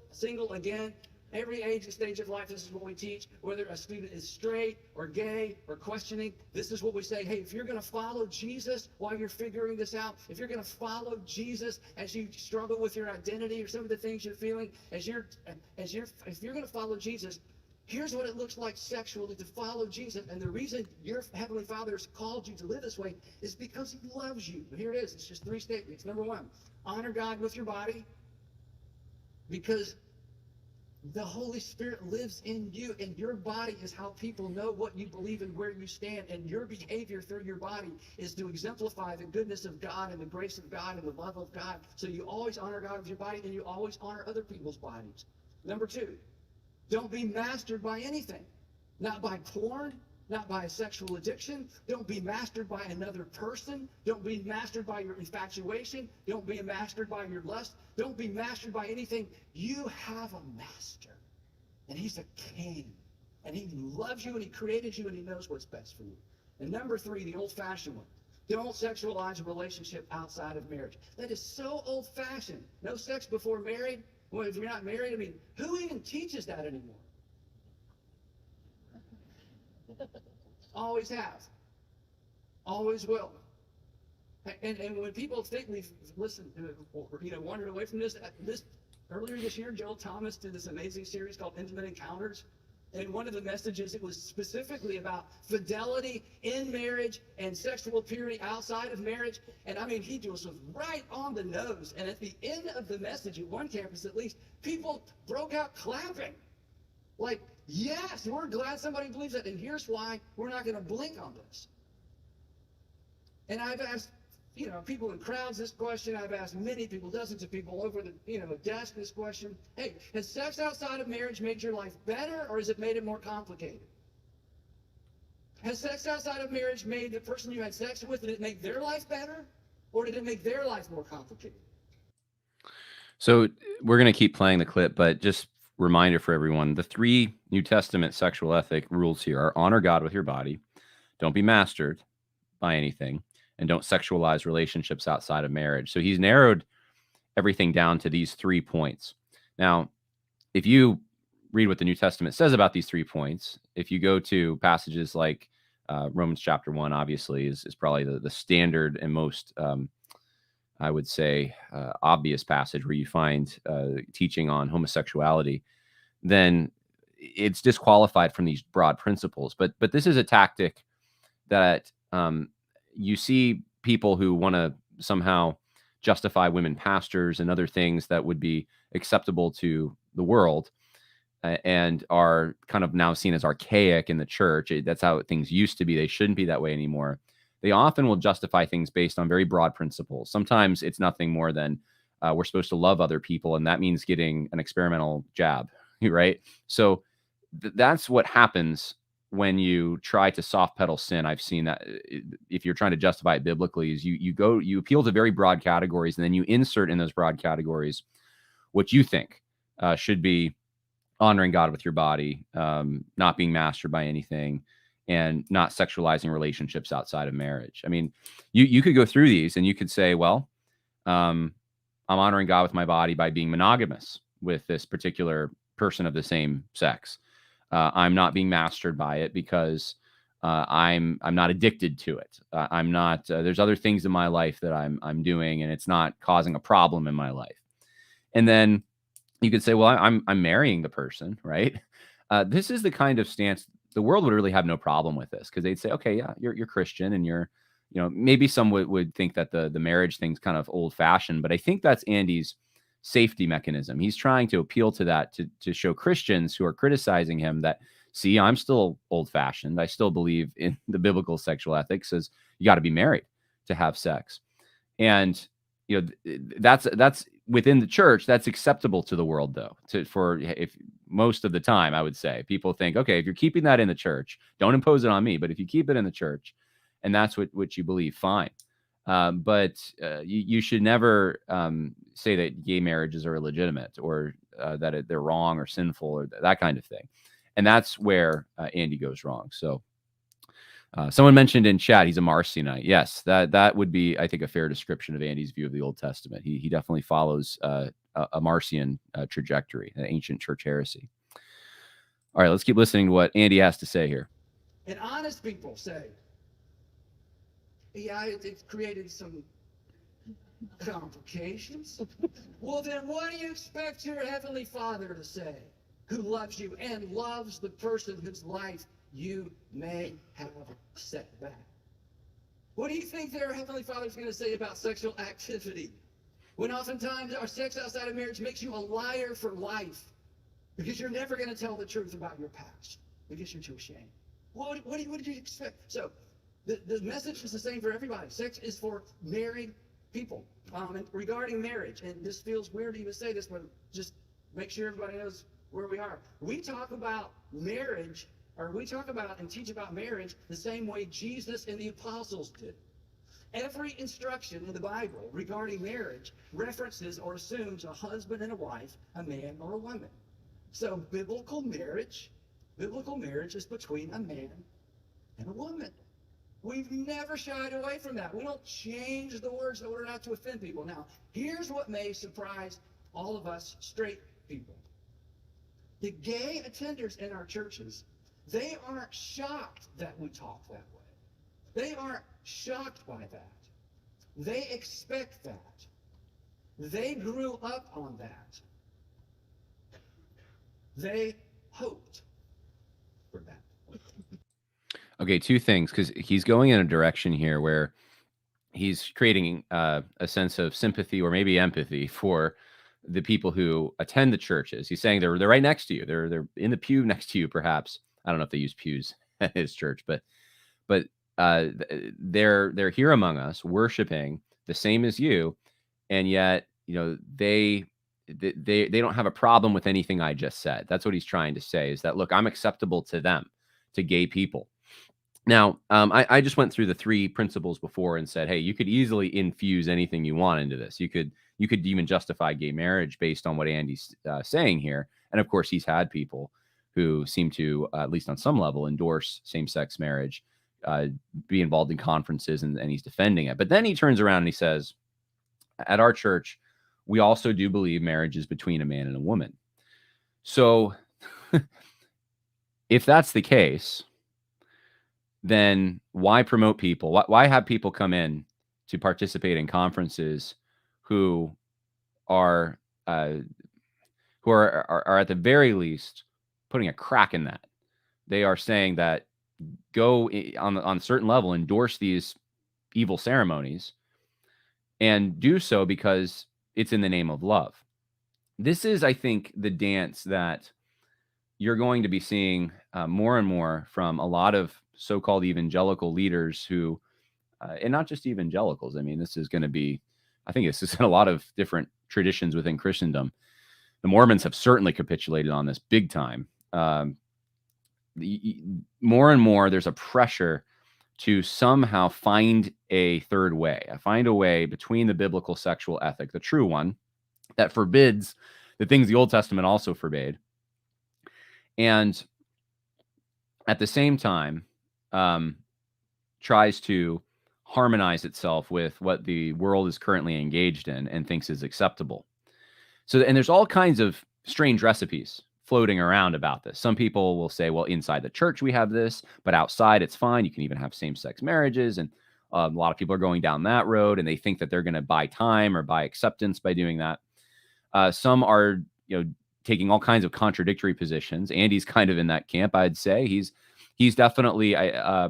again, every age and stage of life, this is what we teach. Whether a student is straight or gay or questioning, this is what we say. Hey, if you're going to follow Jesus while you're figuring this out, if you're going to follow Jesus as you struggle with your identity or some of the things you're feeling, if you're going to follow Jesus, here's what it looks like sexually to follow Jesus. And the reason your Heavenly Father has called you to live this way is because He loves you. But here it is. It's just 3 statements. Number 1, honor God with your body, because the Holy Spirit lives in you, and your body is how people know what you believe and where you stand. And your behavior through your body is to exemplify the goodness of God and the grace of God and the love of God. So you always honor God with your body, and you always honor other people's bodies. Number 2, don't be mastered by anything. Not by porn, not by a sexual addiction. Don't be mastered by another person. Don't be mastered by your infatuation. Don't be mastered by your lust. Don't be mastered by anything. You have a master, and He's a king, and He loves you, and He created you, and He knows what's best for you. And number 3, the old-fashioned one. Don't sexualize a relationship outside of marriage. That is so old-fashioned. No sex before married. Well, if you're not married, I mean, who even teaches that anymore? Always have. Always will. And when people think we've listened, wandered away from this earlier this year, Joel Thomas did this amazing series called Intimate Encounters. And one of the messages, it was specifically about fidelity in marriage and sexual purity outside of marriage. And I mean, he was right on the nose. And at the end of the message, at one campus at least, people broke out clapping. Like, yes, we're glad somebody believes that. And here's why we're not going to blink on this. And I've asked, people in crowds this question. I've asked many people, dozens of people over the, desk this question. Hey, has sex outside of marriage made your life better, or has it made it more complicated? Has sex outside of marriage made the person you had sex with, did it make their life better, or did it make their life more complicated? So we're going to keep playing the clip, but just reminder for everyone, the 3 New Testament sexual ethic rules here are honor God with your body, don't be mastered by anything, and don't sexualize relationships outside of marriage. So he's narrowed everything down to these 3 points. Now, if you read what the New Testament says about these 3 points, if you go to passages like Romans chapter 1, obviously, is probably the standard and most, I would say, obvious passage where you find teaching on homosexuality, then it's disqualified from these broad principles. But this is a tactic that you see people who want to somehow justify women pastors and other things that would be acceptable to the world and are kind of now seen as archaic in the church. That's how things used to be. They shouldn't be that way anymore. They often will justify things based on very broad principles. Sometimes it's nothing more than we're supposed to love other people, and that means getting an experimental jab, right? So that's what happens when you try to soft pedal sin. I've seen that if you're trying to justify it biblically, is you appeal to very broad categories, and then you insert in those broad categories what you think should be honoring God with your body, not being mastered by anything, and not sexualizing relationships outside of marriage. I mean, you could go through these and you could say, well, I'm honoring God with my body by being monogamous with this particular person of the same sex. I'm not being mastered by it because I'm not addicted to it. I'm not. There's other things in my life that I'm doing, and it's not causing a problem in my life. And then you could say, well, I'm marrying the person, right? This is the kind of stance the world would really have no problem with this, because they'd say, okay, yeah, you're Christian, and you're, maybe some would think that the marriage thing's kind of old fashioned, but I think that's Andy's safety mechanism. He's trying to appeal to that to show Christians who are criticizing him that, see, I'm still old fashioned. I still believe in the biblical sexual ethics, says you got to be married to have sex. And, that's within the church, that's acceptable to the world, though, if most of the time, I would say people think, okay, if you're keeping that in the church, don't impose it on me. But if you keep it in the church and that's what you believe, fine. But you should never say that gay marriages are illegitimate or that they're wrong or sinful or that kind of thing. And that's where Andy goes wrong. So someone mentioned in chat he's a Marcionite. Yes, that would be, I think, a fair description of Andy's view of the Old Testament. He definitely follows a Marcion trajectory, an ancient church heresy. All right, let's keep listening to what Andy has to say here. And honest people say, yeah, it's created some complications. Well, then what do you expect your Heavenly Father to say, who loves you and loves the person whose life you may have set back? What do you think their Heavenly Father's going to say about sexual activity, when oftentimes our sex outside of marriage makes you a liar for life, because you're never going to tell the truth about your past because you're too ashamed? What did you expect? So the message is the same for everybody. Sex is for married people. And regarding marriage, and this feels weird to even say this, but just make sure everybody knows where we are. We talk about marriage, or we talk about and teach about marriage the same way Jesus and the apostles did. Every instruction in the Bible regarding marriage references or assumes a husband and a wife, a man or a woman. So biblical marriage is between a man and a woman. We've never shied away from that. We don't change the words in order not to offend people. Now, here's what may surprise all of us straight people. The gay attenders in our churches, they aren't shocked that we talk that way. They aren't shocked by that. They expect that. They grew up on that. They hoped for that. Okay, 2 things, because he's going in a direction here where he's creating a sense of sympathy or maybe empathy for the people who attend the churches. He's saying they're right next to you. They're in the pew next to you, perhaps. I don't know if they use pews at his church, but they're here among us, worshiping the same as you, and yet they don't have a problem with anything I just said. That's what he's trying to say, is that, look, I'm acceptable to them, to gay people. Now, I just went through the 3 principles before and said, hey, you could easily infuse anything you want into this. You could you could even justify gay marriage based on what Andy's saying here. And of course, he's had people who seem to, at least on some level, endorse same-sex marriage, be involved in conferences, and he's defending it. But then he turns around and he says, at our church, we also do believe marriage is between a man and a woman. So if that's the case, then why promote people? Why have people come in to participate in conferences who are at the very least putting a crack in that? They are saying that go on a certain level, endorse these evil ceremonies, and do so because it's in the name of love. This is, I think, the dance that you're going to be seeing more and more from a lot of so-called evangelical leaders who, and not just evangelicals. I mean, this is going to be, I think this is in a lot of different traditions within Christendom. The Mormons have certainly capitulated on this big time. More and more, there's a pressure to somehow find a third way, find a way between the biblical sexual ethic, the true one, that forbids the things the Old Testament also forbade, and at the same time tries to harmonize itself with what the world is currently engaged in and thinks is acceptable. So, and there's all kinds of strange recipes floating around about this. Some people will say, well, inside the church we have this, but outside it's fine. You can even have same-sex marriages. And a lot of people are going down that road, and they think that they're going to buy time or buy acceptance by doing that. Some are, taking all kinds of contradictory positions. Andy's kind of in that camp, I'd say. He's definitely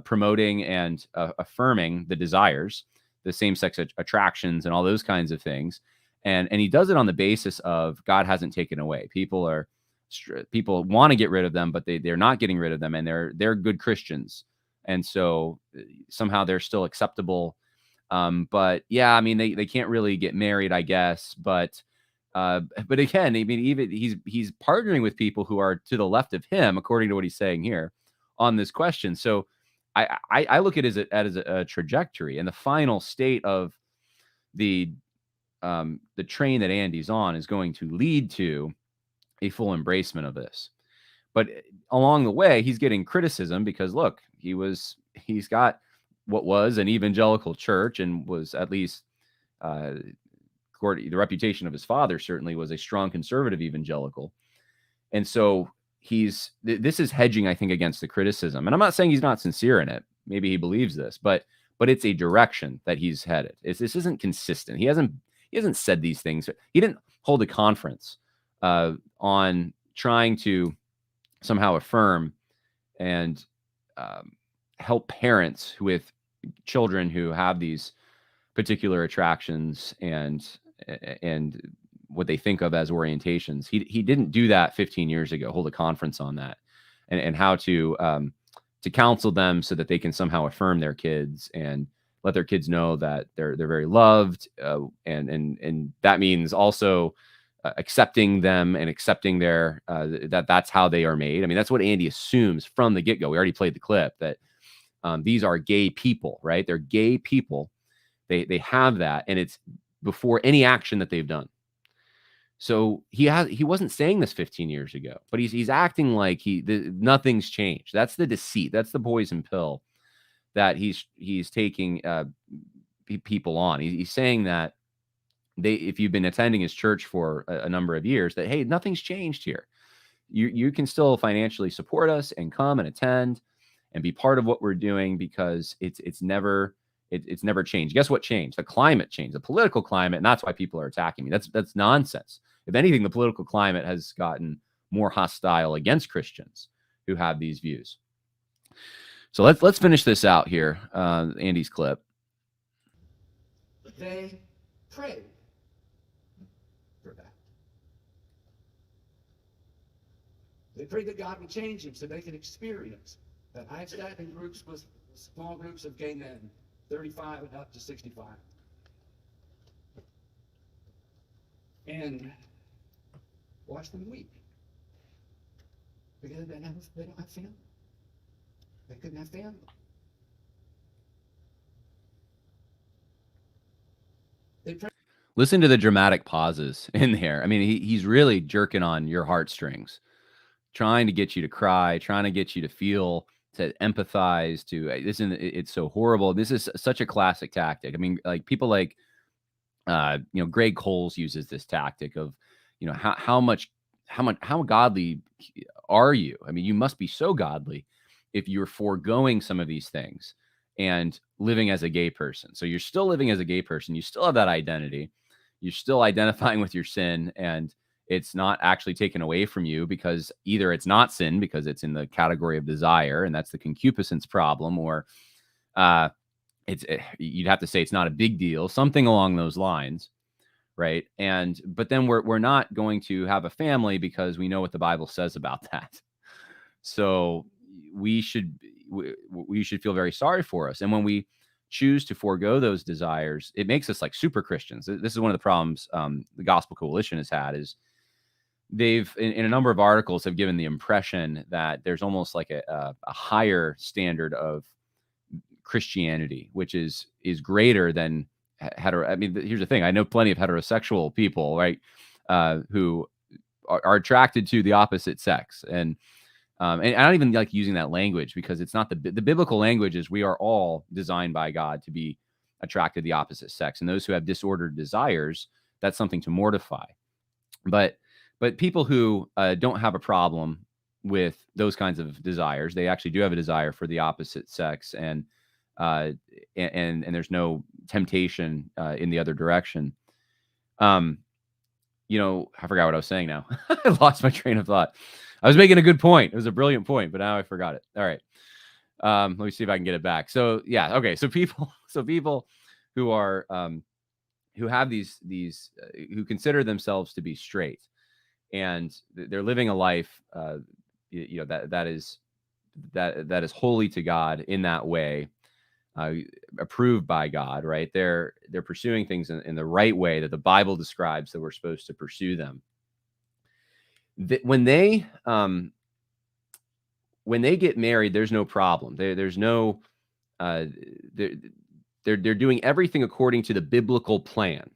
promoting and affirming the desires, the same-sex attractions, and all those kinds of things. And he does it on the basis of God hasn't taken away. People want to get rid of them, but they're not getting rid of them, and they're good Christians, and so somehow they're still acceptable. But yeah, I mean, they can't really get married, I guess. But again, I mean, even he's partnering with people who are to the left of him, according to what he's saying here on this question. So I look at it as a trajectory, and the final state of the train that Andy's on is going to lead to a full embracement of this. But along the way, he's getting criticism because, look, he's got what was an evangelical church, and was, at least the reputation of his father, certainly was a strong conservative evangelical. And so this is hedging, I think, against the criticism. And I'm not saying he's not sincere in it. Maybe he believes this, but it's a direction that he's headed. This isn't consistent. He hasn't said these things. He didn't hold a conference on trying to somehow affirm and help parents with children who have these particular attractions and what they think of as orientations. He didn't do that 15 years ago, hold a conference on that, and how to counsel them so that they can somehow affirm their kids and let their kids know that they're very loved, and that means also accepting them and accepting their that's how they are made. I mean, that's what Andy assumes from the get-go. We already played the clip that these are gay people, right? They're gay people. They have that, and it's before any action that they've done. So he wasn't saying this 15 years ago, but he's acting like nothing's changed. That's the deceit. That's the poison pill that he's taking people on. He's saying that if you've been attending his church for a number of years, that, hey, nothing's changed here. You can still financially support us and come and attend and be part of what we're doing, because it's never changed. Guess what changed? The climate changed, the political climate, and that's why people are attacking me. That's nonsense. If anything, the political climate has gotten more hostile against Christians who have these views. So let's finish this out here, Andy's clip. They prayed for that. They prayed that God would change him so they could experience that. I've sat in groups with small groups of gay men, 35 and up to 65. And watch them weep. Because they don't have family. They couldn't have family. Listen to the dramatic pauses in there. I mean, he's really jerking on your heartstrings, trying to get you to cry, trying to get you to feel, to empathize, to it's so horrible. This is such a classic tactic. I mean, like people like Greg Coles uses this tactic of, how godly are you? I mean, you must be so godly if you're foregoing some of these things and living as a gay person. So you're still living as a gay person. You still have that identity. You're still identifying with your sin, and it's not actually taken away from you, because either it's not sin because it's in the category of desire, and that's the concupiscence problem, or you'd have to say it's not a big deal, something along those lines, right? But then we're not going to have a family because we know what the Bible says about that. So we should feel very sorry for us. And when we choose to forego those desires, it makes us like super Christians. This is one of the problems the Gospel Coalition has had, is they've in a number of articles have given the impression that there's almost like a higher standard of Christianity, which is greater than hetero. I mean, here's the thing. I know plenty of heterosexual people, right, who are attracted to the opposite sex. And I don't even like using that language, because it's not the biblical language is we are all designed by God to be attracted to the opposite sex. And those who have disordered desires, that's something to mortify. But people who don't have a problem with those kinds of desires, they actually do have a desire for the opposite sex, and there's no temptation in the other direction. I forgot what I was saying now. I lost my train of thought. I was making a good point. It was a brilliant point, but now I forgot it. All right. Let me see if I can get it back. So yeah. Okay. So people who are, who have these, who consider themselves to be straight, and they're living a life, that is holy to God in that way, approved by God, right? They're pursuing things in the right way that the Bible describes that we're supposed to pursue them. When they get married, there's no problem. There's no they're doing everything according to the biblical plan.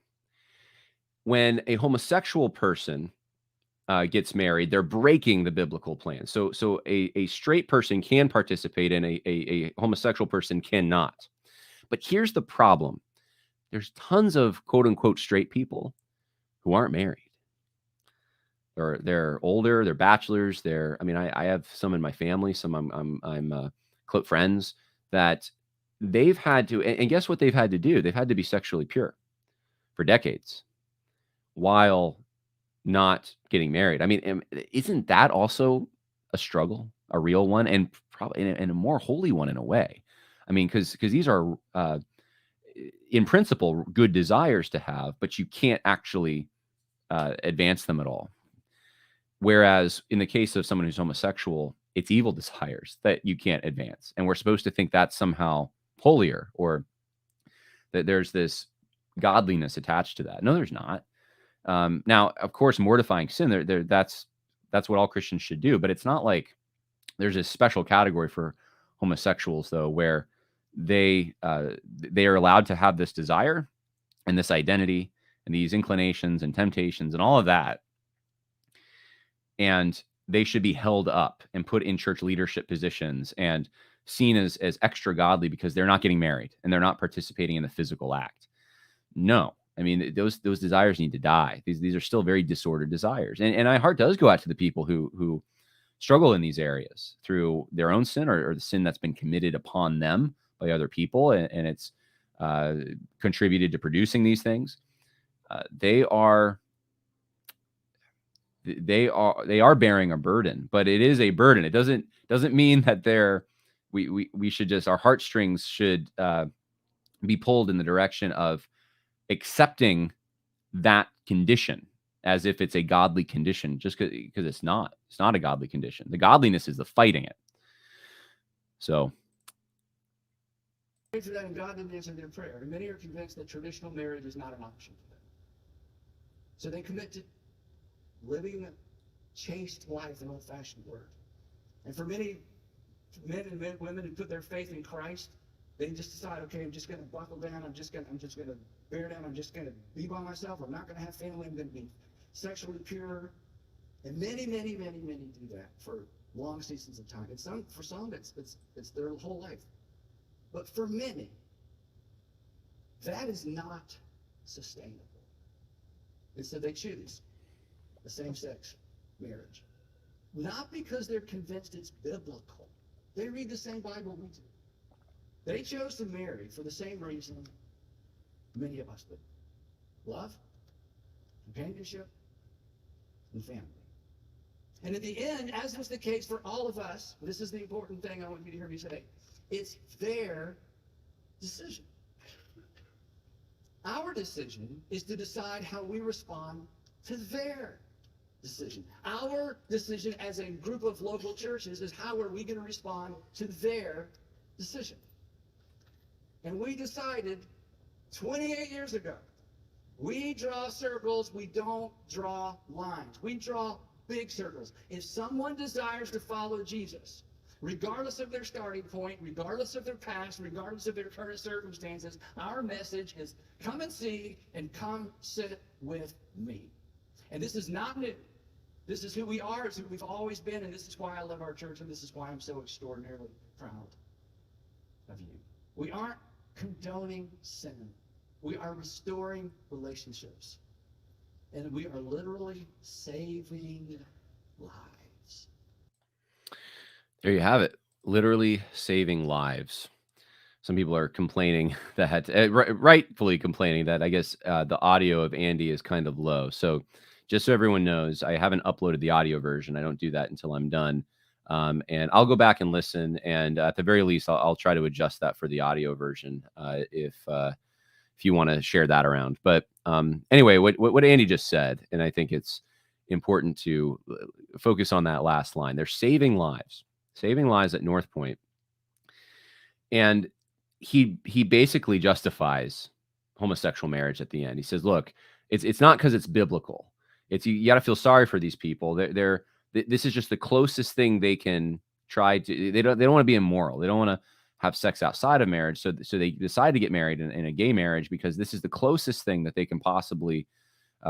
When a homosexual person gets married, they're breaking the biblical plan. So a straight person can participate, and a homosexual person cannot. But here's the problem. There's tons of quote unquote straight people who aren't married. They're older, they're bachelors. I have some in my family, some I'm close friends that they've had to, and guess what they've had to do? They've had to be sexually pure for decades while not getting married. I mean, isn't that also a struggle, a real one, and probably and a more holy one in a way? I mean, because these are in principle good desires to have, but you can't actually advance them at all. Whereas in the case of someone who's homosexual, it's evil desires that you can't advance, and we're supposed to think that's somehow holier, or that there's this godliness attached to that. No, there's not. Now, of course, mortifying sin, that's what all Christians should do. But it's not like there's a special category for homosexuals, though, where they are allowed to have this desire and this identity and these inclinations and temptations and all of that. And they should be held up and put in church leadership positions and seen as extra godly because they're not getting married and they're not participating in the physical act. No. I mean, those desires need to die. These are still very disordered desires. And my heart does go out to the people who struggle in these areas through their own sin or the sin that's been committed upon them by other people, and it's contributed to producing these things. They are bearing a burden, but it is a burden. It doesn't mean that we should just, our heartstrings should be pulled in the direction of accepting that condition as if it's a godly condition, just because it's not a godly condition. The godliness is the fighting it. So pray for that, and God didn't answer their prayer. And many are convinced that traditional marriage is not an option for them. So they commit to living a chaste life in old-fashioned word. And for many men and women who put their faith in Christ, They just decide, okay, I'm just going to buckle down. I'm just going to bear down. I'm just going to be by myself. I'm not going to have family. I'm going to be sexually pure. And many do that for long seasons of time. For some, it's their whole life. But for many, that is not sustainable. And so they choose a same-sex marriage. Not because they're convinced it's biblical. They read the same Bible we do. They chose to marry for the same reason many of us do. Love, companionship, and family. And in the end, as was the case for all of us, this is the important thing I want you to hear me say, it's their decision. Our decision is to decide how we respond to their decision. Our decision as a group of local churches is how are we going to respond to their decision. And we decided 28 years ago, we draw circles, we don't draw lines. We draw big circles. If someone desires to follow Jesus, regardless of their starting point, regardless of their past, regardless of their current circumstances, our message is come and see and come sit with me. And this is not new. This is who we are, it's who we've always been, and this is why I love our church, and this is why I'm so extraordinarily proud of you. We aren't condoning sin. We are restoring relationships. And we are literally saving lives. There you have it. Literally saving lives. Some people are complaining that, rightfully complaining that I guess the audio of Andy is kind of low. So just so everyone knows, I haven't uploaded the audio version. I don't do that until I'm done. And I'll go back and listen. And at the very least, I'll try to adjust that for the audio version if you want to share that around. But anyway, what Andy just said, and I think it's important to focus on that last line. They're saving lives at North Point. And he basically justifies homosexual marriage at the end. He says, look, it's not because it's biblical. It's you got to feel sorry for these people. This is just the closest thing they can try to. They don't want to be immoral. They don't want to have sex outside of marriage. So they decide to get married in a gay marriage because this is the closest thing that they can possibly,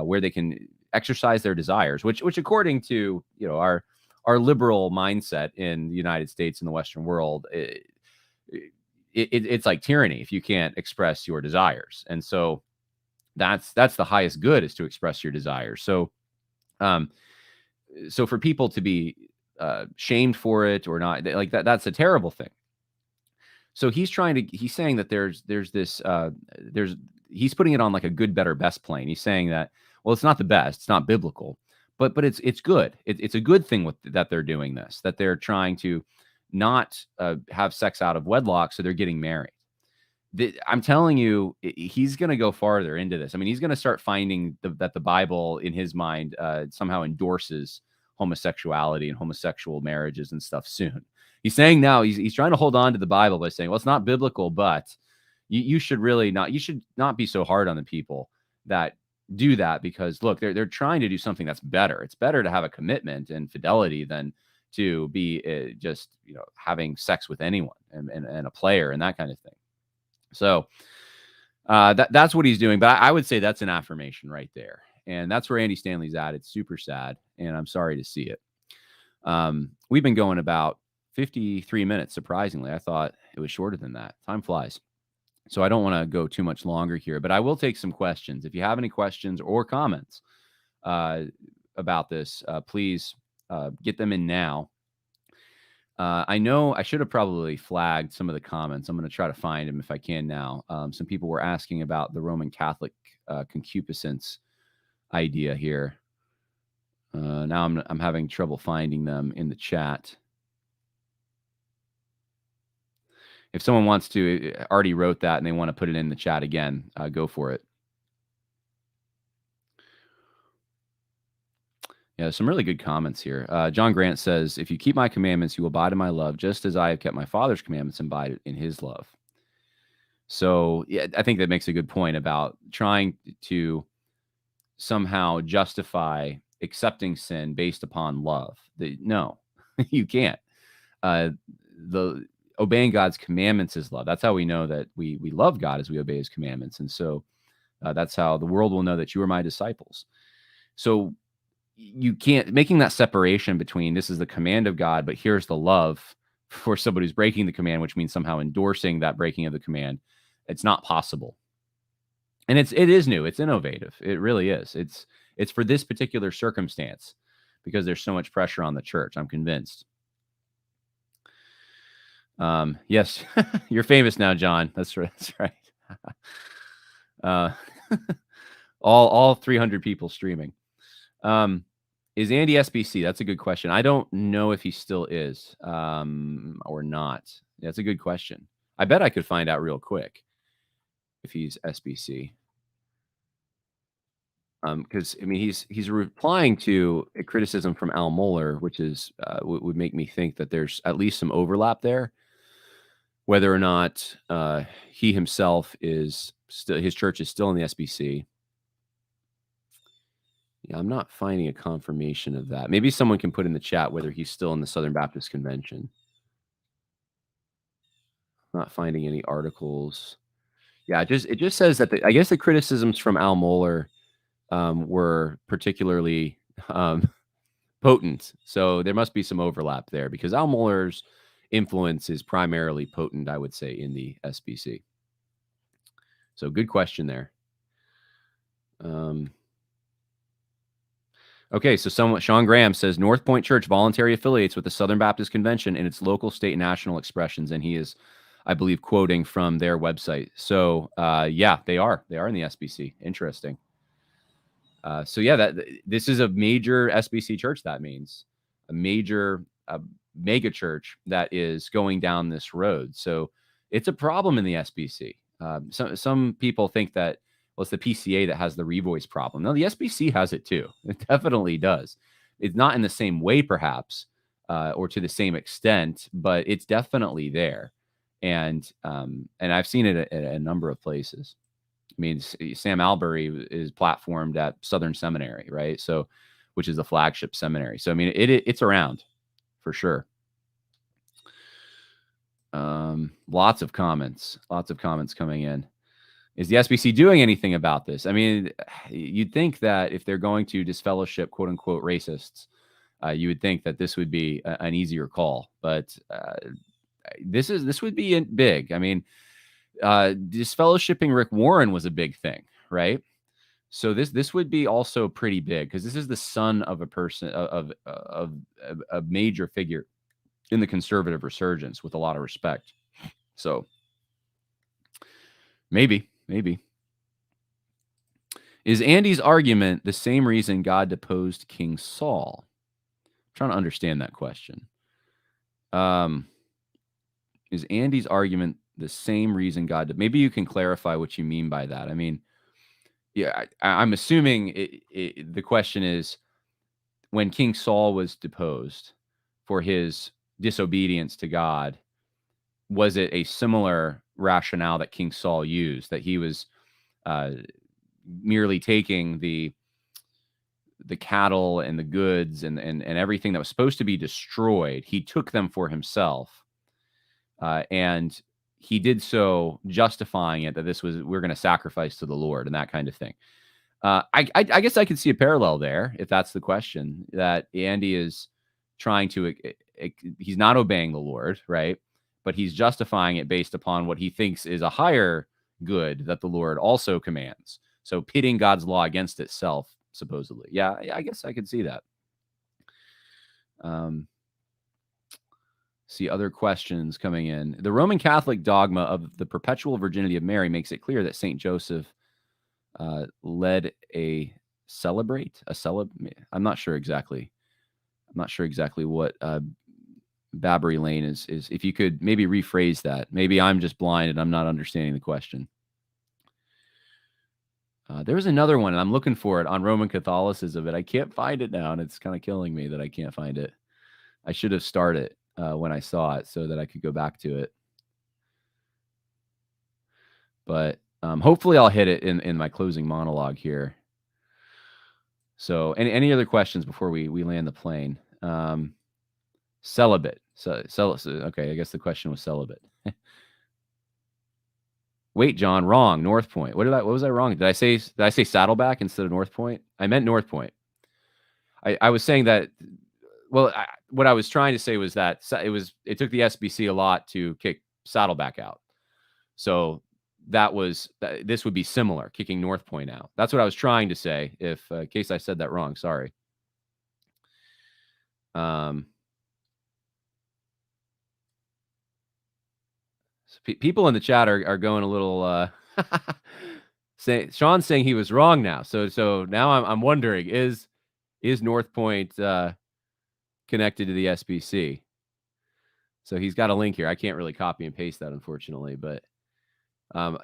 where they can exercise their desires, which according to our liberal mindset in the United States and the Western world, it's like tyranny if you can't express your desires. And so that's the highest good, is to express your desires. So for people to be shamed for it or not, like that's a terrible thing. So he's saying that there's this, he's putting it on like a good, better, best plane. He's saying that, well, it's not the best, it's not biblical, but it's good. It's a good thing that they're doing this, that they're trying to not have sex out of wedlock. So they're getting married. I'm telling you, he's going to go farther into this. I mean, he's going to start finding that the Bible, in his mind, somehow endorses homosexuality and homosexual marriages and stuff soon. He's saying now he's trying to hold on to the Bible by saying, well, it's not biblical, but you should not be so hard on the people that do that, because look, they're trying to do something that's better. It's better to have a commitment and fidelity than to be just having sex with anyone and a player and that kind of thing. So that's what he's doing. But I would say that's an affirmation right there. And that's where Andy Stanley's at. It's super sad, and I'm sorry to see it. We've been going about 53 minutes, surprisingly. I thought it was shorter than that. Time flies. So I don't want to go too much longer here, but I will take some questions. If you have any questions or comments about this, please get them in now. I know I should have probably flagged some of the comments. I'm going to try to find them if I can now. Some people were asking about the Roman Catholic concupiscence idea here. Now I'm having trouble finding them in the chat. If someone wants to, already wrote that and they want to put it in the chat again, go for it. Yeah, some really good comments here. John Grant says, if you keep my commandments, you will abide in my love, just as I have kept my Father's commandments and abide in his love. So yeah, I think that makes a good point about trying to somehow justify accepting sin based upon love. No, you can't. The obeying God's commandments is love. That's how we know that we love God, as we obey his commandments. And so that's how the world will know that you are my disciples. So you can't, making that separation between this is the command of God, but here's the love for somebody who's breaking the command, which means somehow endorsing that breaking of the command. It's not possible. And it is new. It's innovative. It really is. It's for this particular circumstance because there's so much pressure on the church. I'm convinced. Yes, you're famous now, John. That's right. That's right. All 300 people streaming. Is Andy SBC? That's a good question. I don't know if he still is or not. That's a good question. I bet I could find out real quick if he's SBC. Because I mean, he's replying to a criticism from Al Mohler, which is would make me think that there's at least some overlap there. Whether or not he himself is still, his church is still in the SBC. Yeah, I'm not finding a confirmation of that. Maybe someone can put in the chat whether he's still in the Southern Baptist Convention. Not finding any articles. Yeah, it just says that I guess the criticisms from Al Mohler were particularly potent. So there must be some overlap there because Al Mohler's influence is primarily potent, I would say, in the SBC. So good question there. Okay, so Sean Graham says North Point Church voluntary affiliates with the Southern Baptist Convention in its local, state, and national expressions, and he is, I believe, quoting from their website. So yeah, they are in the SBC. Interesting. So yeah, this is a major SBC church. That means a major mega church that is going down this road. So it's a problem in the SBC. Some people think that, well, it's the PCA that has the revoice problem. No, the SBC has it too. It definitely does. It's not in the same way, perhaps, or to the same extent, but it's definitely there. And I've seen it at a number of places. I mean, Sam Albury is platformed at Southern Seminary, right? So, which is the flagship seminary. So, I mean, it's around for sure. Lots of comments coming in. Is the SBC doing anything about this? I mean, you'd think that if they're going to disfellowship, quote unquote, racists, you would think that this would be an easier call, but this would be big. I mean, disfellowshipping Rick Warren was a big thing, right? So this would be also pretty big because this is the son of a person of a major figure in the conservative resurgence with a lot of respect. So maybe. Is Andy's argument the same reason God deposed King Saul? I'm trying to understand that question. Is Andy's argument the same reason God maybe you can clarify what you mean by that? I mean, yeah, I'm assuming the question is when King Saul was deposed for his disobedience to God, was it a similar rationale that King Saul used, that he was merely taking the cattle and the goods and everything that was supposed to be destroyed? He took them for himself, and he did so justifying it that we're going to sacrifice to the Lord and that kind of thing. I guess I could see a parallel there if that's the question, that Andy is trying to, he's not obeying the Lord, right? But he's justifying it based upon what he thinks is a higher good that the Lord also commands. So pitting God's law against itself, supposedly. Yeah, I guess I could see that. See other questions coming in. The Roman Catholic dogma of the perpetual virginity of Mary makes it clear that Saint Joseph led I'm not sure exactly what Babbery Lane is. If you could maybe rephrase that. Maybe I'm just blind and I'm not understanding the question. There was another one, and I'm looking for it on Roman Catholicism, but I can't find it now, and it's kind of killing me that I can't find it. I should have started when I saw it so that I could go back to it. But hopefully I'll hit it in my closing monologue here. So any other questions before we land the plane? Celibate. So, okay, I guess the question was celibate. Wait, John, wrong. North Point. What was I wrong? Did I say Saddleback instead of North Point? I meant North Point. I was saying that. Well, what I was trying to say was that it took the SBC a lot to kick Saddleback out. So this would be similar, kicking North Point out. That's what I was trying to say. If in case I said that wrong, sorry. So people in the chat are going a little. Sean's saying he was wrong now. So now I'm wondering, is North Point connected to the SBC? So he's got a link here. I can't really copy and paste that, unfortunately, but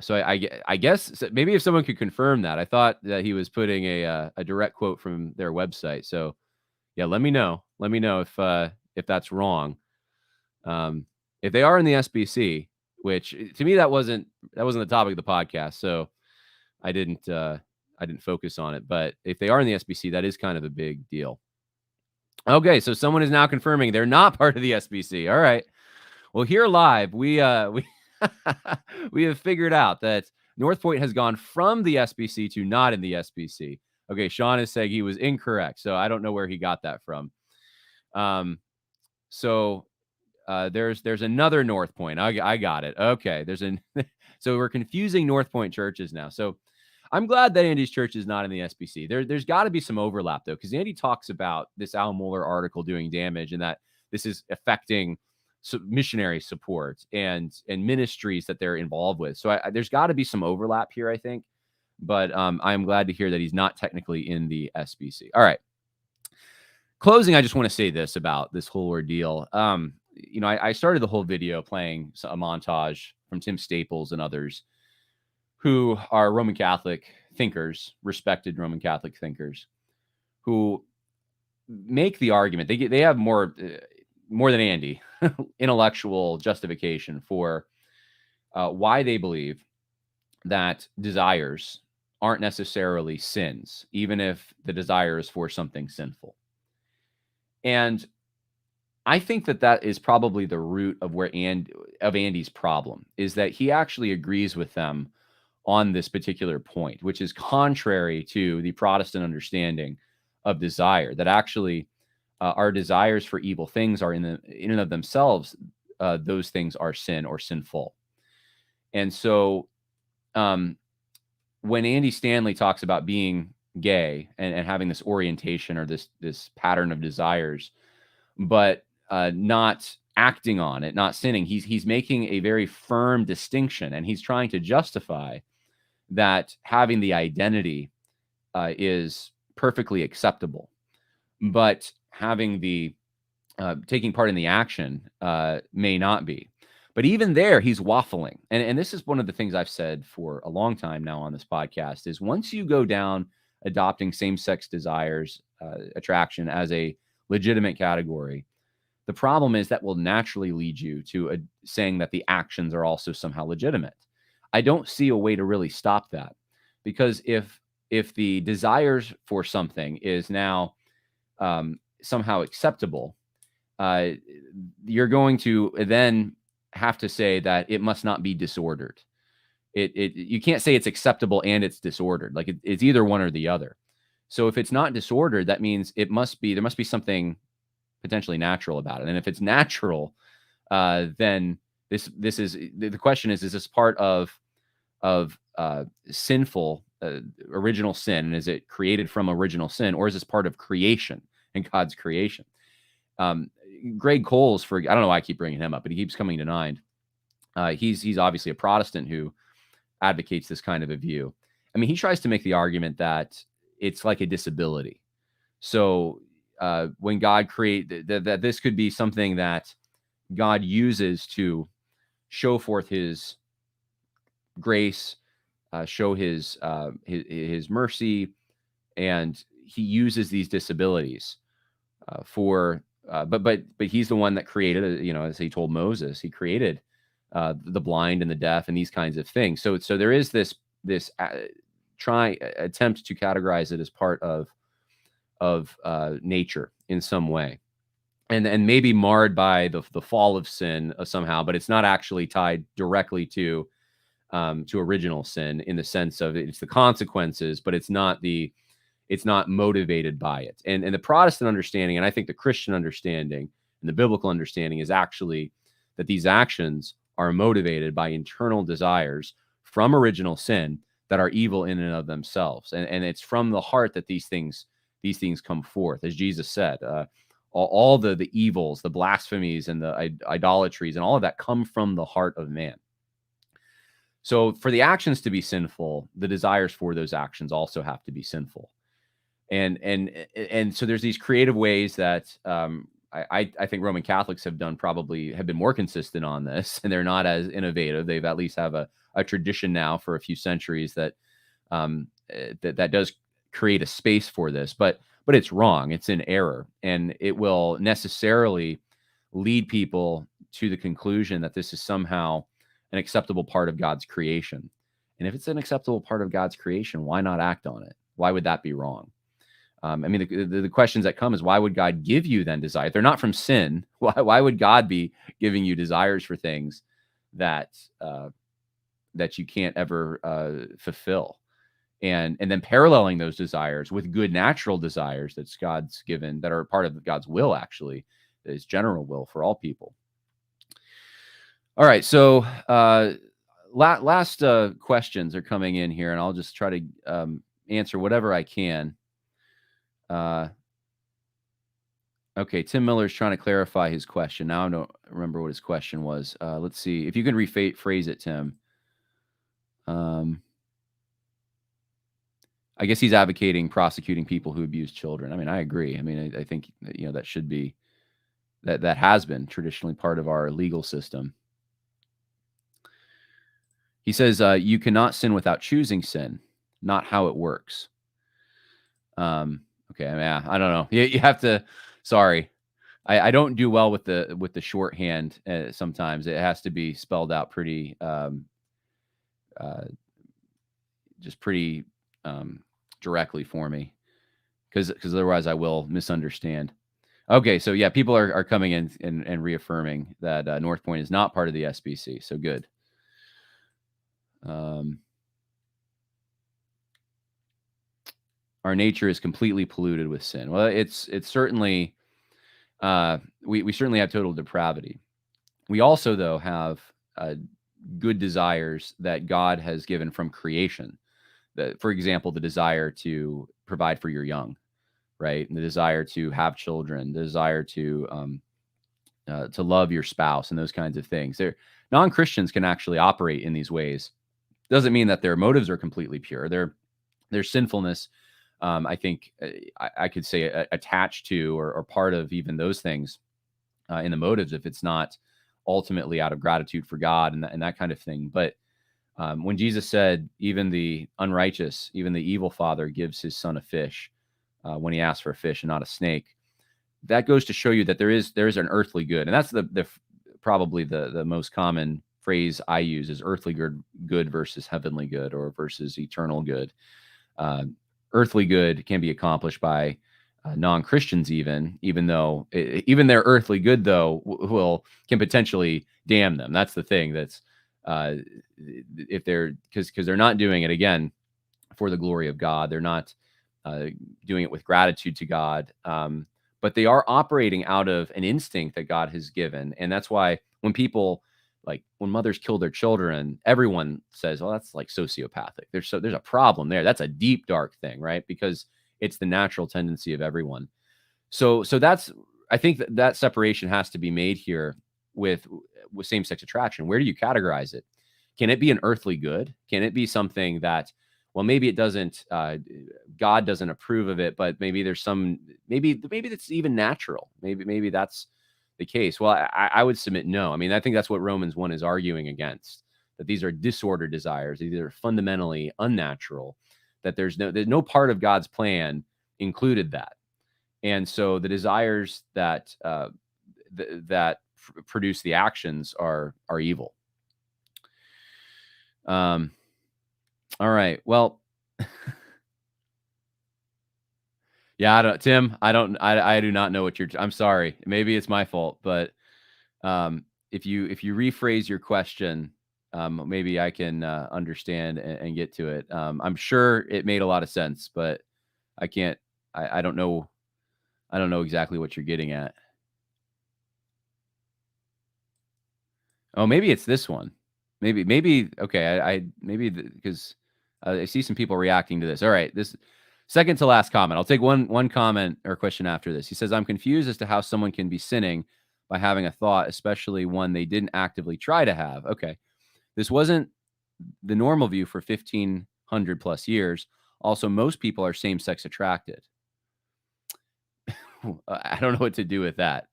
so I guess maybe if someone could confirm that. I thought that he was putting a direct quote from their website. So yeah, let me know. Let me know if that's wrong. If they are in the SBC, which to me that wasn't the topic of the podcast, so I didn't focus on it. But if they are in the SBC, that is kind of a big deal. Okay, so someone is now confirming they're not part of the SBC. All right. Well, here live, we have figured out that North Point has gone from the SBC to not in the SBC. Okay, Sean is saying he was incorrect, so I don't know where he got that from. So there's another North Point. I got it. Okay, so we're confusing North Point churches now. So I'm glad that Andy's church is not in the SBC. There's got to be some overlap, though, because Andy talks about this Al Mohler article doing damage and that this is affecting missionary support and ministries that they're involved with. So there's got to be some overlap here, I think. But I'm glad to hear that he's not technically in the SBC. All right. Closing, I just want to say this about this whole ordeal. I started the whole video playing a montage from Tim Staples and others who are Roman Catholic thinkers, respected Roman Catholic thinkers, who make the argument. They have more than Andy intellectual justification for why they believe that desires aren't necessarily sins, even if the desire is for something sinful. And I think that is probably the root of Andy's problem, is that he actually agrees with them on this particular point, which is contrary to the Protestant understanding of desire, that actually our desires for evil things are in and of themselves, those things are sin or sinful. And so when Andy Stanley talks about being gay and having this orientation or this pattern of desires, but not acting on it, not sinning, he's making a very firm distinction, and he's trying to justify that having the identity is perfectly acceptable, but having the taking part in the action may not be. But even there, he's waffling. And this is one of the things I've said for a long time now on this podcast, is once you go down adopting same-sex desires, attraction as a legitimate category, the problem is that will naturally lead you to saying that the actions are also somehow legitimate. I don't see a way to really stop that, because if the desires for something is now somehow acceptable, you're going to then have to say that it must not be disordered. You can't say it's acceptable and it's disordered. Like it's either one or the other. So if it's not disordered, that means there must be something potentially natural about it. And if it's natural, then this is the question is this part of sinful original sin, and is it created from original sin, or is this part of creation and God's creation? Greg Coles, I don't know why I keep bringing him up, but he keeps coming to mind. He's obviously a Protestant who advocates this kind of a view. I mean, he tries to make the argument that it's like a disability. So when God created that this could be something that God uses to show forth his grace, show his mercy, and he uses these disabilities but he's the one that created, as he told Moses, he created the blind and the deaf and these kinds of things. So there is this attempt to categorize it as part of nature in some way. and maybe marred by the fall of sin somehow, but it's not actually tied directly to original sin in the sense of it's the consequences, but it's not motivated by it. And the Protestant understanding, and I think the Christian understanding and the biblical understanding is actually that these actions are motivated by internal desires from original sin that are evil in and of themselves. And it's from the heart that these things come forth. As Jesus said, all the evils, the blasphemies and the idolatries and all of that come from the heart of man. So for the actions to be sinful, the desires for those actions also have to be sinful. And so there's these creative ways that I think Roman Catholics have been more consistent on this, and they're not as innovative. They've at least have a tradition now for a few centuries that that does create a space for this, but it's wrong. It's in error, and it will necessarily lead people to the conclusion that this is somehow an acceptable part of God's creation. And if it's an acceptable part of God's creation, why not act on it? Why would that be wrong? I mean, the questions that come is, why would God give you then desire? If they're not from sin, why would God be giving you desires for things that you can't ever fulfill? And then paralleling those desires with good natural desires that's God's given, that are part of God's will, actually, His general will for all people. All right, so last questions are coming in here, and I'll just try to answer whatever I can. Okay, Tim Miller's trying to clarify his question. Now I don't remember what his question was. Let's see if you can rephrase it, Tim. I guess he's advocating prosecuting people who abuse children. I mean, I agree. I mean, I think that should be that has been traditionally part of our legal system. He says you cannot sin without choosing sin, not how it works. Okay, I mean, I don't know. You have to. Sorry, I don't do well with the shorthand. Sometimes it has to be spelled out pretty, just pretty directly for me, because otherwise I will misunderstand. Okay, so yeah, people are coming in and reaffirming that North Point is not part of the SBC. So good. Our nature is completely polluted with sin. Well, it's certainly, we certainly have total depravity. We also, though, have good desires that God has given from creation. For example, the desire to provide for your young, right? And the desire to have children, the desire to love your spouse, and those kinds of things. Non-Christians can actually operate in these ways. Doesn't mean that their motives are completely pure. Their sinfulness, I think I could say attached to or part of even those things in the motives, if it's not ultimately out of gratitude for God and that kind of thing. But when Jesus said, even the unrighteous, even the evil father gives his son a fish when he asks for a fish and not a snake, that goes to show you that there is an earthly good. And that's probably the most common phrase I use is earthly good versus heavenly good, or versus eternal good. Earthly good can be accomplished by non-Christians, even though even their earthly good, though, can potentially damn them. That's the thing. That's if they're because they're not doing it, again, for the glory of God. They're not doing it with gratitude to God, but they are operating out of an instinct that God has given. And that's why when mothers kill their children, everyone says, well, that's like sociopathic. There's a problem there. That's a deep, dark thing, right? Because it's the natural tendency of everyone. So I think that separation has to be made here with same-sex attraction. Where do you categorize it? Can it be an earthly good? Can it be something that, well, maybe it doesn't, God doesn't approve of it, but maybe there's maybe that's even natural. Maybe that's the case. Well, I would submit no. I mean, I think that's what Romans 1 is arguing against, that these are disordered desires. These are fundamentally unnatural, that there's no part of God's plan included that. And so the desires that produce the actions are evil. All right. Well, Yeah, I don't, Tim. I do not know what you're. I'm sorry. Maybe it's my fault, but if you rephrase your question, maybe I can understand and get to it. I'm sure it made a lot of sense, but I can't. I don't know. I don't know exactly what you're getting at. Oh, maybe it's this one. Maybe okay. Maybe because I see some people reacting to this. All right, this second to last comment. I'll take one comment or question after this. He says, "I'm confused as to how someone can be sinning by having a thought, especially one they didn't actively try to have." Okay, this wasn't the normal view for 1500 plus years. Also, most people are same-sex attracted. I don't know what to do with that.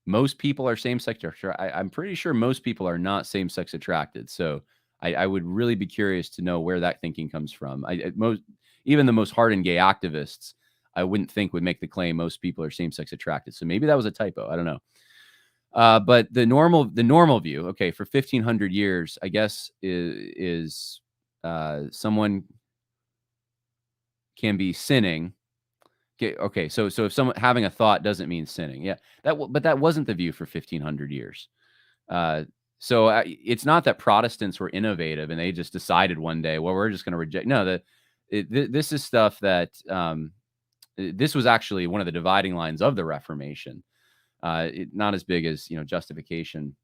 Most people are same-sex attracted. I'm pretty sure most people are not same-sex attracted. So I would really be curious to know where that thinking comes from. Even the most hardened gay activists, I wouldn't think would make the claim most people are same-sex attracted. So maybe that was a typo. I don't know. But the normal view, okay, for 1500 years, I guess is someone can be sinning. Okay. So if someone having a thought doesn't mean sinning, yeah, but that wasn't the view for 1500 years. So it's not that Protestants were innovative and they just decided one day, well, we're just going to reject. No, this is stuff that this was actually one of the dividing lines of the Reformation. Not as big as justification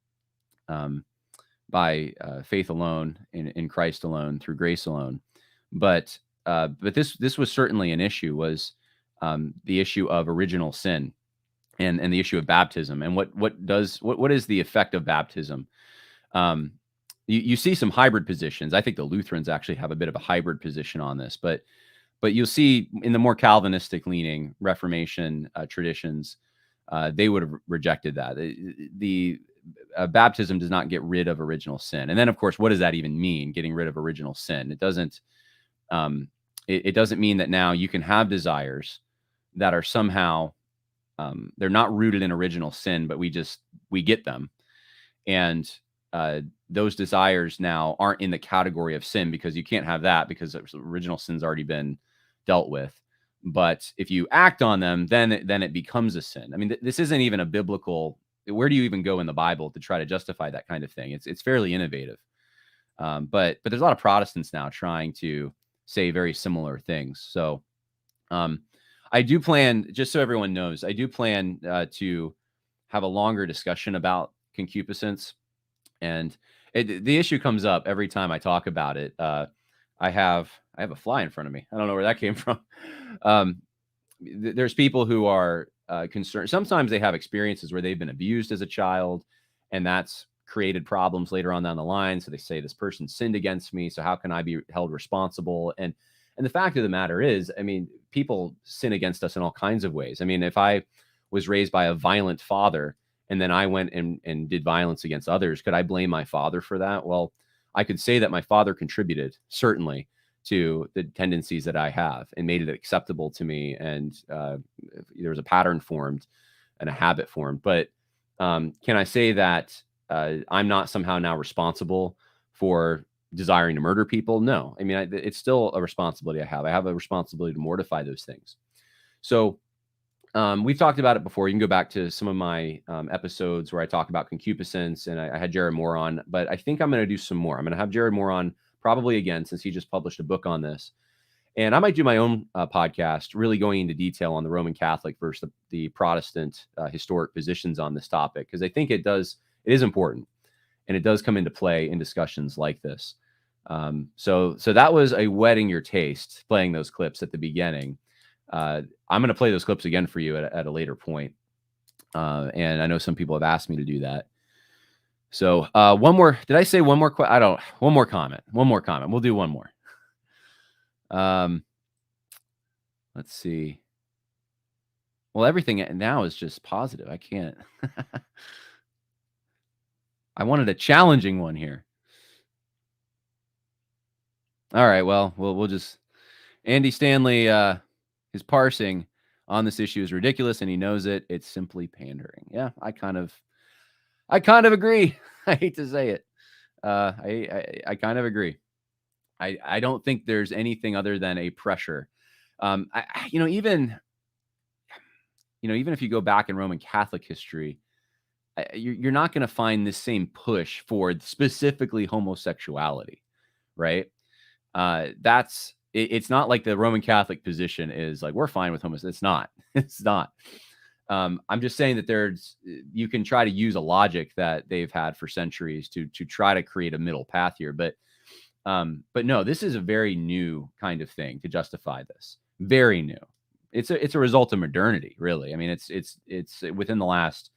by faith alone in Christ alone through grace alone, but this was certainly an issue. Was the issue of original sin and the issue of baptism and what is the effect of baptism? You see some hybrid positions. I think the Lutherans actually have a bit of a hybrid position on this, but you'll see in the more Calvinistic leaning Reformation traditions, they would have rejected that. The baptism does not get rid of original sin. And then, of course, what does that even mean? Getting rid of original sin? It doesn't. It doesn't mean that now you can have desires that are somehow they're not rooted in original sin, but we get them, and those desires now aren't in the category of sin because you can't have that because original sin's already been dealt with. But if you act on them, then it becomes a sin. I mean, this isn't even a biblical. Where do you even go in the Bible to try to justify that kind of thing? It's fairly innovative, but there's a lot of Protestants now trying to say very similar things. So I do plan, just so everyone knows, I do plan to have a longer discussion about concupiscence. And the issue comes up every time I talk about it. I have a fly in front of me. I don't know where that came from. There's people who are concerned. Sometimes they have experiences where they've been abused as a child, and that's created problems later on down the line. So they say, this person sinned against me, so how can I be held responsible? And the fact of the matter is, I mean, people sin against us in all kinds of ways. I mean, if I was raised by a violent father and then I went and did violence against others, could I blame my father for that? Well, I could say that my father contributed, certainly, to the tendencies that I have and made it acceptable to me. And there was a pattern formed and a habit formed. But can I say that I'm not somehow now responsible for desiring to murder people? No. I mean, it's still a responsibility I have. I have a responsibility to mortify those things. So we've talked about it before. You can go back to some of my episodes where I talk about concupiscence, and I had Jared Moore on, but I think I'm going to do some more. I'm going to have Jared Moore on probably again, since he just published a book on this. And I might do my own podcast, really going into detail on the Roman Catholic versus the Protestant historic positions on this topic, because I think it is important, and it does come into play in discussions like this. So that was a whetting your taste, playing those clips at the beginning. I'm going to play those clips again for you at a later point. And I know some people have asked me to do that. So one more, did I say one more? One more comment. We'll do one more. Let's see. Well, everything now is just positive. I can't. I wanted a challenging one here. All right. Well, we'll just, Andy Stanley, his parsing on this issue is ridiculous, and he knows it. It's simply pandering. Yeah, I kind of agree. I hate to say it. I kind of agree. I don't think there's anything other than a pressure. Even if you go back in Roman Catholic history, you're not going to find the same push for specifically homosexuality, right? It's not like the Roman Catholic position is like, we're fine with homosexuality. It's not. It's not. I'm just saying that you can try to use a logic that they've had for centuries to try to create a middle path here. But no, this is a very new kind of thing to justify this. Very new. It's a result of modernity, really. I mean, it's within the last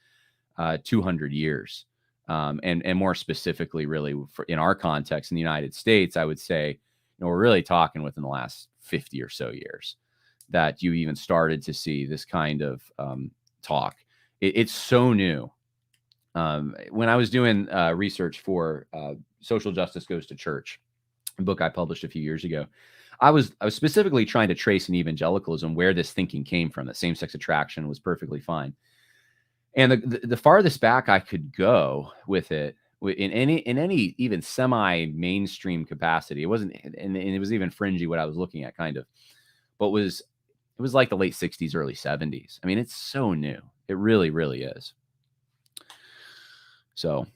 200 years, and more specifically, really, in our context in the United States, I would say, we're really talking within the last 50 or so years that you even started to see this kind of talk. It's so new. When I was doing research for Social Justice Goes to Church, a book I published a few years ago, I was specifically trying to trace in evangelicalism where this thinking came from, that same-sex attraction was perfectly fine. And the farthest back I could go with it, in any even semi-mainstream capacity, it wasn't, and it was even fringy what I was looking at, kind of, but it was like the late 60s, early 70s. I mean, it's so new. It really, really is. So,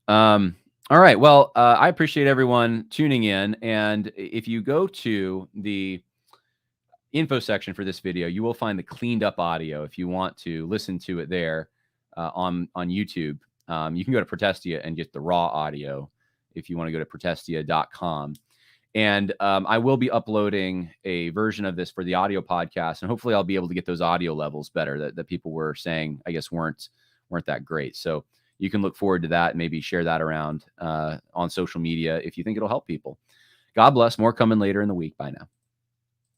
all right. Well, I appreciate everyone tuning in. And if you go to the info section for this video, you will find the cleaned up audio if you want to listen to it there on YouTube. You can go to Protestia and get the raw audio if you want to go to protestia.com. And I will be uploading a version of this for the audio podcast, and hopefully I'll be able to get those audio levels better that people were saying, I guess, weren't that great. So you can look forward to that and maybe share that around on social media if you think it'll help people. God bless. More coming later in the week. Bye now.